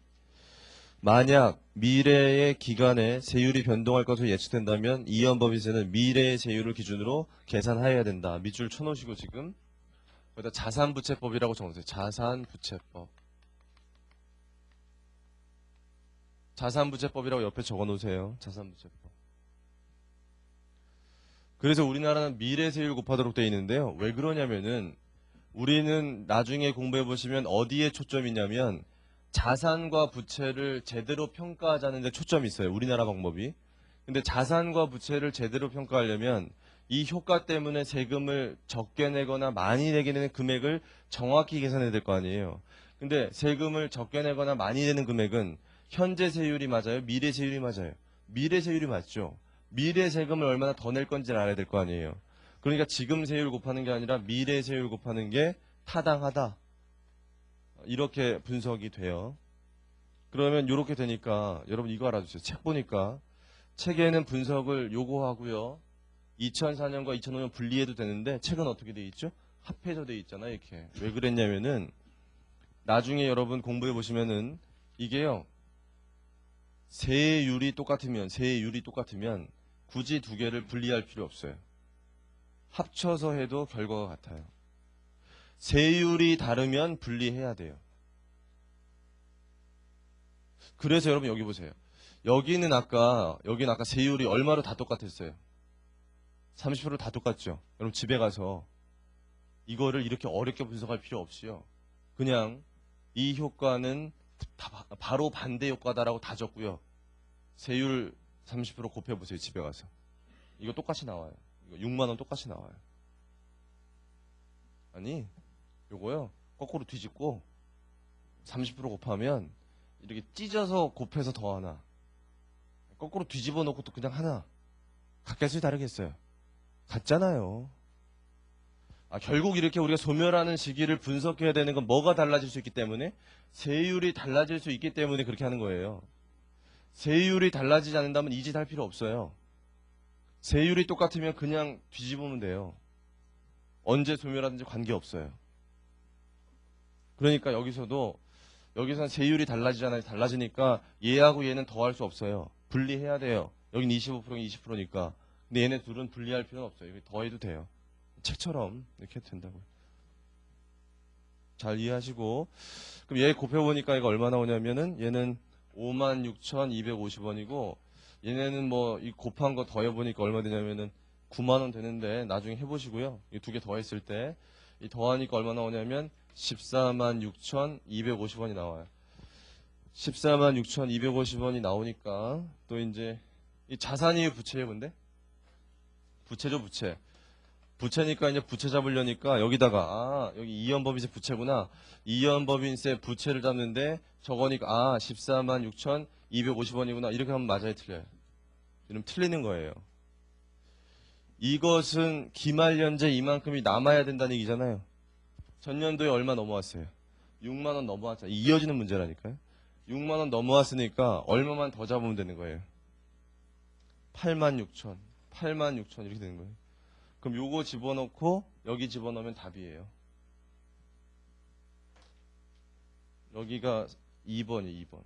Speaker 1: 만약 미래의 기간에 세율이 변동할 것으로 예측된다면 이연법인세는 미래의 세율을 기준으로 계산하여야 된다. 밑줄 쳐놓으시고 지금 거기다 자산부채법이라고 적어주세요. 자산부채법. 자산부채법이라고 옆에 적어놓으세요. 자산부채법. 그래서 우리나라는 미래세율 곱하도록 되어 있는데요. 왜 그러냐면은 우리는 나중에 공부해 보시면 어디에 초점이 있냐면 자산과 부채를 제대로 평가하자는 데 초점이 있어요. 우리나라 방법이. 근데 자산과 부채를 제대로 평가하려면 이 효과 때문에 세금을 적게 내거나 많이 내게 되는 금액을 정확히 계산해야 될 거 아니에요. 근데 세금을 적게 내거나 많이 내는 금액은 현재 세율이 맞아요? 미래 세율이 맞아요? 미래 세율이 맞죠. 미래 세금을 얼마나 더 낼 건지를 알아야 될 거 아니에요. 그러니까 지금 세율 곱하는 게 아니라 미래 세율 곱하는 게 타당하다. 이렇게 분석이 돼요. 그러면 이렇게 되니까 여러분 이거 알아주세요. 책 보니까 책에는 분석을 요구하고요. 2004년과 2005년 분리해도 되는데 책은 어떻게 돼 있죠? 합해서 돼 있잖아요. 이렇게. 왜 그랬냐면은 나중에 여러분 공부해 보시면은 이게요. 세율이 똑같으면 굳이 두 개를 분리할 필요 없어요. 합쳐서 해도 결과가 같아요. 세율이 다르면 분리해야 돼요. 그래서 여러분 여기 보세요. 여기는 아까 세율이 얼마로 다 똑같았어요? 30% 다 똑같죠? 여러분 집에 가서 이거를 이렇게 어렵게 분석할 필요 없이요. 그냥 이 효과는 바로 반대 효과다라고 다 적고요. 세율 30% 곱해보세요. 집에 가서. 이거 똑같이 나와요. 이거 6만 원 똑같이 나와요. 아니, 요거요. 거꾸로 뒤집고 30% 곱하면 이렇게 찢어서 곱해서 더하나. 거꾸로 뒤집어 놓고 또 그냥 하나. 같겠어요? 다르겠어요? 같잖아요. 결국 이렇게 우리가 소멸하는 시기를 분석해야 되는 건 뭐가 달라질 수 있기 때문에? 세율이 달라질 수 있기 때문에 그렇게 하는 거예요. 세율이 달라지지 않는다면 이 짓 할 필요 없어요. 세율이 똑같으면 그냥 뒤집으면 돼요. 언제 소멸하든지 관계없어요. 그러니까 여기서는 세율이 달라지잖아요. 달라지니까 얘하고 얘는 더할 수 없어요. 분리해야 돼요. 여긴 25%가 20%니까. 근데 얘네 둘은 분리할 필요는 없어요. 더해도 돼요. 책처럼 이렇게 해도 된다고요. 잘 이해하시고. 그럼 얘 곱해보니까 이거 얼마 나오냐면은 얘는 56,250원이고 얘네는 뭐 이 곱한 거 더해보니까 얼마 되냐면은 9만원 되는데 나중에 해보시고요. 이 두 개 더했을 때 이 더하니까 얼마 나오냐면 146,250원이 나와요. 146,250원이 나오니까 또 이제 이 자산이에요, 부채예요, 근데? 부채죠, 부채. 부채니까 이제 부채 잡으려니까 여기다가 여기 이연법인세 부채구나. 이연법인세 부채를 잡는데 저거니까 146,250원이구나. 이렇게 하면 맞아요, 틀려요? 이러면 틀리는 거예요. 이것은 기말연재 이만큼이 남아야 된다는 얘기잖아요. 전년도에 얼마 넘어왔어요? 6만 원 넘어왔잖아요. 이어지는 문제라니까요. 6만 원 넘어왔으니까 얼마만 더 잡으면 되는 거예요. 86,000, 86,000 이렇게 되는 거예요. 그럼 요거 집어넣고 여기 집어넣으면 답이에요. 여기가 2번이에요, 2번.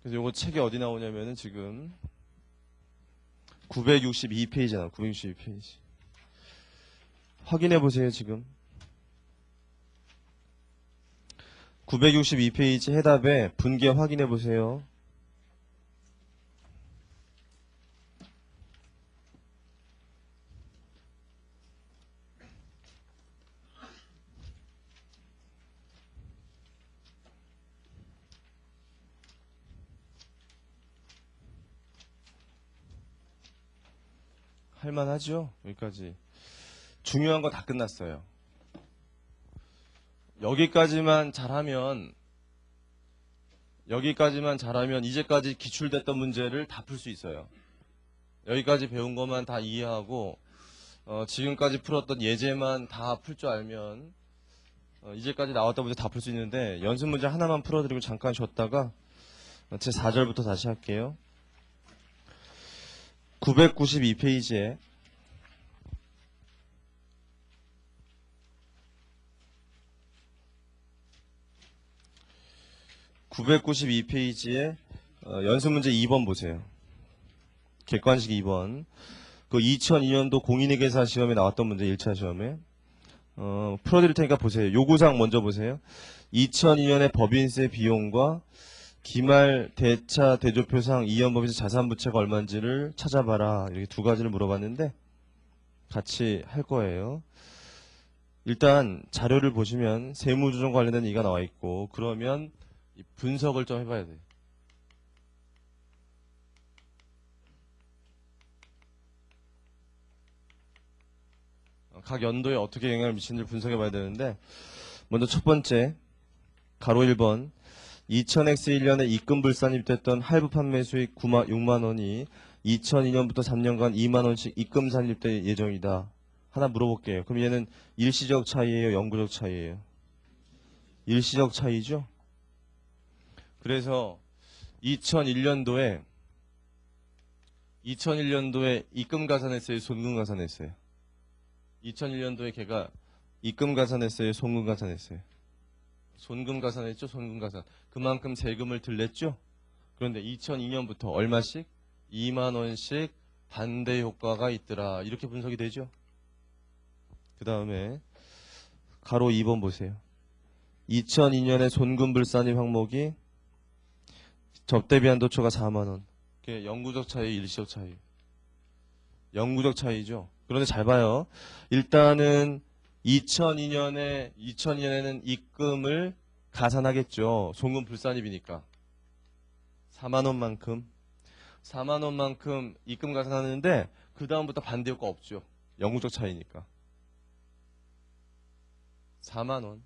Speaker 1: 그래서 요거 책이 어디 나오냐면은 지금 962페이지나 962페이지. 확인해 보세요, 지금. 962페이지 해답에 분계 확인해 보세요. 할만하죠? 여기까지. 중요한 거 다 끝났어요. 여기까지만 잘하면 이제까지 기출됐던 문제를 다 풀 수 있어요. 여기까지 배운 것만 다 이해하고 지금까지 풀었던 예제만 다 풀 줄 알면 이제까지 나왔던 문제 다 풀 수 있는데 연습 문제 하나만 풀어드리고 잠깐 쉬었다가 제 4절부터 다시 할게요. 992페이지에 992페이지에 연습 문제 2번 보세요. 객관식 2번. 그 2002년도 공인회계사 시험에 나왔던 문제 1차 시험에 풀어드릴 테니까 보세요. 요구사항 먼저 보세요. 2002년의 법인세 비용과 기말 대차 대조표상 이연법인세 자산부채가 얼마인지를 찾아봐라. 이렇게 두 가지를 물어봤는데 같이 할 거예요. 일단 자료를 보시면 세무조정 관련된 얘기가 나와 있고 그러면 이 분석을 좀 해봐야 돼요. 각 연도에 어떻게 영향을 미치는지 분석해 봐야 되는데 먼저 첫 번째 가로 1번 2000X1년에 입금불산 입됐던 할부 판매 수익 6만 원이 2002년부터 3년간 2만 원씩 입금 산입될 예정이다. 하나 물어볼게요. 그럼 얘는 일시적 차이예요? 영구적 차이예요? 일시적 차이죠? 그래서 2001년도에 입금 가산했어요? 손금 가산했어요? 2001년도에 걔가 입금 가산했어요? 송금 가산했어요? 손금 가산했죠. 손금 가산. 그만큼 세금을 들냈죠. 그런데 2002년부터 얼마씩? 2만 원씩 반대 효과가 있더라. 이렇게 분석이 되죠. 그 다음에 가로 2번 보세요. 2002년에 손금불산입 항목이 접대비 한도초가 4만 원. 그게 영구적 차이, 일시적 차이. 영구적 차이죠. 그런데 잘 봐요. 일단은 2002년에는 입금을 가산하겠죠. 송금 불산입이니까. 4만 원만큼 입금 가산하는데 그 다음부터 반대 효과 없죠. 영구적 차이니까. 4만 원.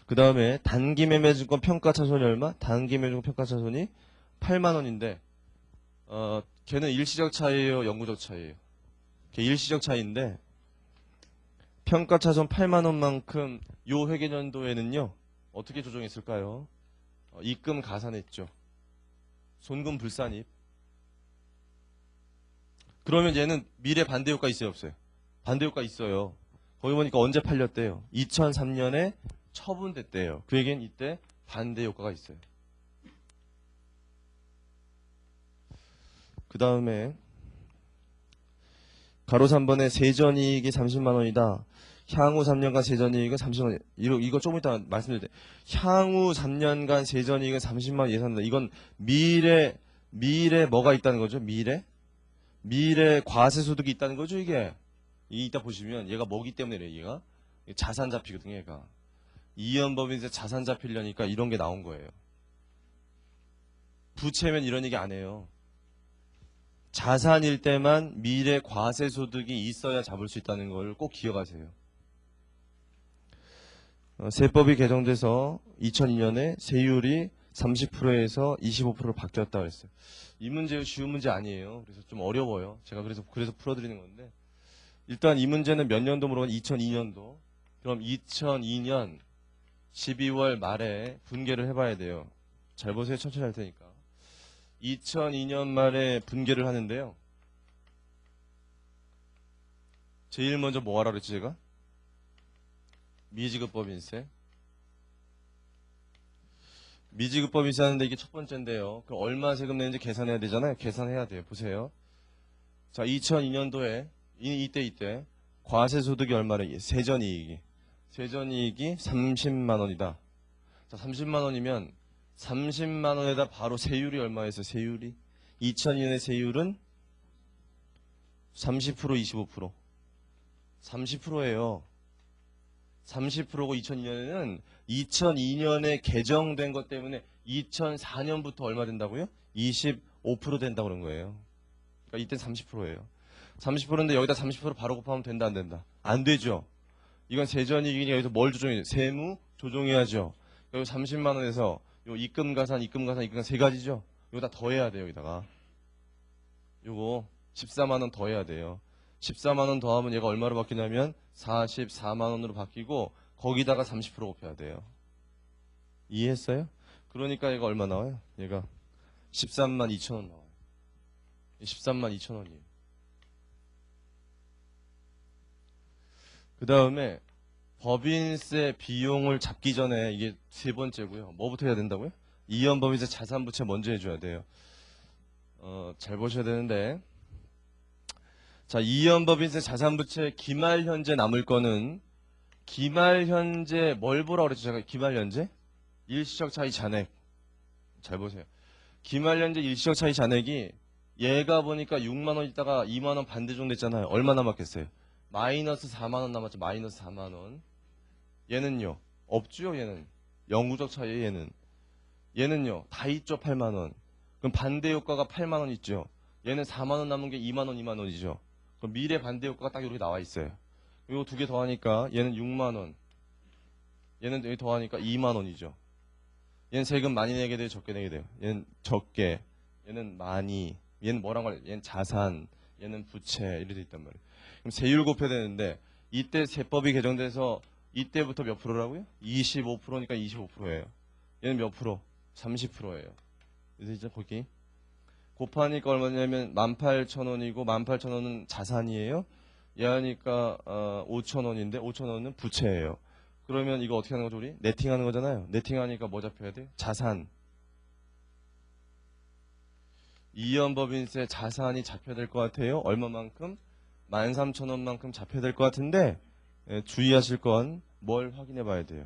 Speaker 1: 그 다음에 단기매매증권 평가차손이 얼마? 단기매매증권 평가차손이 8만 원인데 걔는 일시적 차이예요, 영구적 차이예요? 걔 일시적 차이인데 평가차손 8만 원만큼 요 회계연도에는요 어떻게 조정했을까요? 입금 가산했죠. 손금 불산입. 그러면 얘는 미래 반대 효과 있어요, 없어요? 반대 효과 있어요. 거기 보니까 언제 팔렸대요? 2003년에 처분됐대요. 그 얘기는 이때 반대 효과가 있어요. 그 다음에 가로 3번에 세전이익이 30만 원이다. 향후 3년간 세전이익은 30만 원. 이거 조금 이따 말씀드릴 때 향후 3년간 세전이익은 30만 원 예상한다. 이건 미래 뭐가 있다는 거죠? 미래 과세소득이 있다는 거죠, 이게. 이따 보시면 얘가 뭐기 때문에 그래, 얘가. 자산 잡히거든요, 얘가. 이연법이 이제 자산 잡히려니까 이런 게 나온 거예요. 부채면 이런 얘기 안 해요. 자산일 때만 미래 과세소득이 있어야 잡을 수 있다는 걸 꼭 기억하세요. 세법이 개정돼서 2002년에 세율이 30%에서 25%로 바뀌었다 그랬어요. 이 문제 쉬운 문제 아니에요. 그래서 좀 어려워요. 제가 그래서 풀어드리는 건데 일단 이 문제는 몇 년도 물어보면 2002년도. 그럼 2002년 12월 말에 분계를 해봐야 돼요. 잘 보세요. 천천히 할 테니까. 2002년 말에 분계를 하는데요. 제일 먼저 뭐 하라 그랬지 제가? 미지급법인세. 미지급법인세 하는데 이게 첫 번째인데요. 그럼 얼마 세금 내는지 계산해야 되잖아요. 계산해야 돼요. 보세요. 자, 2002년도에 이때 과세소득이 얼마래? 세전이익이 30만 원이다. 자, 30만 원이면 30만 원에다 바로 세율이 얼마였어요? 세율이 2002년의 세율은 30% 25% 30%예요. 30%고 2002년에는 2002년에 개정된 것 때문에 2004년부터 얼마 된다고요? 25% 된다고 그런 거예요. 그러니까 이때 30%예요. 30%인데 여기다 30% 바로 곱하면 된다 안 된다? 안 되죠. 이건 세전이익이니 여기서 뭘 조정해요? 세무 조정해야죠. 여기 30만 원에서 요 입금 가산 세 가지죠. 이거 다 더해야 돼요. 여기다가 요거 14만 원 더해야 돼요. 14만 원 더하면 얘가 얼마로 바뀌냐면 44만 원으로 바뀌고 거기다가 30% 곱해야 돼요. 이해했어요? 그러니까 얘가 얼마 나와요? 얘가 13만 2천 원 나와요. 13만 2천 원이에요. 그 다음에 법인세 비용을 잡기 전에 이게 세 번째고요. 뭐부터 해야 된다고요? 이연법인세 자산부채 먼저 해줘야 돼요. 잘 보셔야 되는데 자, 이연법인세 자산부채 기말 현재 남을 거는 기말 현재 뭘 보라고 그랬죠? 제가 기말 현재? 일시적 차이 잔액. 잘 보세요. 기말 현재 일시적 차이 잔액이 얘가 보니까 6만 원 있다가 2만 원 반대 정도 됐잖아요. 얼마 남았겠어요? 마이너스 4만 원 남았죠. 마이너스 4만 원. 얘는요. 없죠. 얘는. 영구적 차이에요. 얘는요. 다 있죠. 8만 원. 그럼 반대 효과가 8만 원 있죠. 얘는 4만 원 남은 게 2만 원, 2만 원이죠. 그럼 미래 반대 효과가 딱 이렇게 나와 있어요. 이거 두 개 더하니까 얘는 6만 원. 얘는 여기 더하니까 2만 원이죠. 얘는 세금 많이 내게 돼요. 적게 내게 돼요. 얘는 적게. 얘는 많이. 얘는 뭐란 말이에요? 얘는 자산. 얘는 부채. 이렇게 돼 있단 말이에요. 그럼 세율 곱해야 되는데 이때 세법이 개정돼서 이때부터 몇 프로라고요? 25%니까 25%예요. 얘는 몇 프로? 30%예요. 그래서 이제 거기 곱하니까 얼마냐면 18,000원이고 18,000원은 자산이에요. 얘 하니까 5,000원인데 5,000원은 부채예요. 그러면 이거 어떻게 하는 거죠, 우리? 네팅하는 거잖아요. 네팅하니까 뭐 잡혀야 돼? 자산. 이연법인세 자산이 잡혀야 될 것 같아요. 얼마만큼? 13,000원만큼 잡혀야 될 것 같은데 주의하실 건 뭘 확인해 봐야 돼요.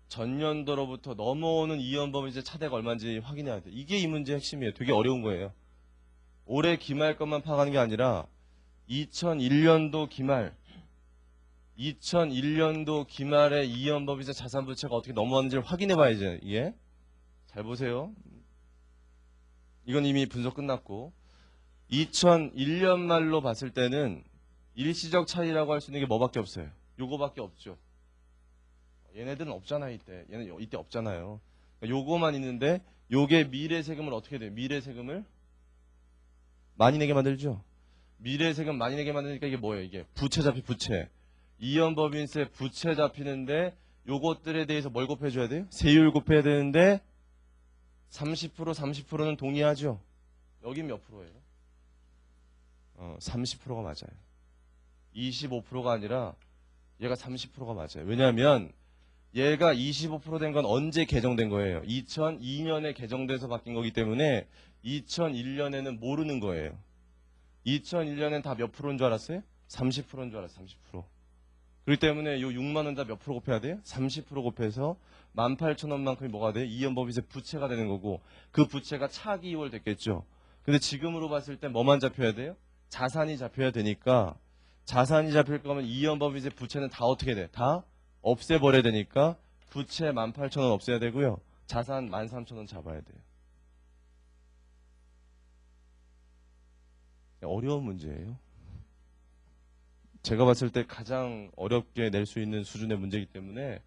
Speaker 1: 전년도로부터 넘어오는 이연법인세 차대가 얼마인지 확인해야 돼. 이게 이 문제의 핵심이에요. 되게 어려운 거예요. 올해 기말 것만 파악하는 게 아니라 2001년도 기말에 이연법인세 자산부채가 어떻게 넘어왔는지를 확인해 봐야죠. 이게. 잘 보세요. 이건 이미 분석 끝났고 2001년 말로 봤을 때는 일시적 차이라고 할 수 있는 게 뭐밖에 없어요. 요거밖에 없죠. 얘네들은 없잖아요. 이때 없잖아요. 그러니까 요거만 있는데 요게 미래 세금을 어떻게 돼요? 미래 세금을 많이 내게 만들죠. 미래 세금 많이 내게 만드니까 이게 뭐예요? 이게 부채 잡히 부채. 이연법인세 부채 잡히는데 요것들에 대해서 뭘 곱해줘야 돼요? 세율 곱해야 되는데 30%는 동의하죠. 여긴 몇 프로예요? 30%가 맞아요. 25%가 아니라 얘가 30%가 맞아요. 왜냐하면 얘가 25% 된 건 언제 개정된 거예요? 2002년에 개정돼서 바뀐 거기 때문에 2001년에는 모르는 거예요. 2001년엔 다 몇 프로인 줄 알았어요? 30%인 줄 알았어요. 30%. 그렇기 때문에 요 6만 원 다 몇 프로 곱해야 돼요? 30% 곱해서 18,000원만큼이 뭐가 돼요? 이연법인세 부채가 되는 거고 그 부채가 차기 2월 됐겠죠. 근데 지금으로 봤을 때 뭐만 잡혀야 돼요? 자산이 잡혀야 되니까 자산이 잡힐 거면 이연법인세 부채는 다 어떻게 돼? 다 없애버려야 되니까 부채 18,000원 없애야 되고요. 자산 13,000원 잡아야 돼요. 어려운 문제예요. 제가 봤을 때 가장 어렵게 낼 수 있는 수준의 문제이기 때문에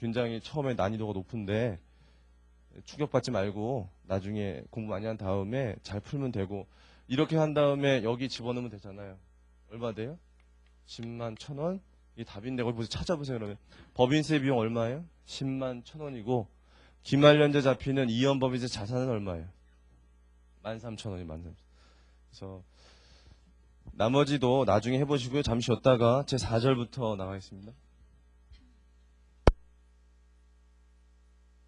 Speaker 1: 굉장히 처음에 난이도가 높은데 충격받지 말고 나중에 공부 많이 한 다음에 잘 풀면 되고 이렇게 한 다음에 여기 집어넣으면 되잖아요. 얼마 돼요? 10만 1,000원? 이게 답인데 거기 찾아보세요. 그러면 법인세 비용 얼마예요? 10만 1,000원이고 기말연재 잡히는 이연법인세 자산은 얼마예요? 13,000원이 13,000원. 그래서 나머지도 나중에 해보시고요. 잠시 쉬었다가 제 4절부터 나가겠습니다.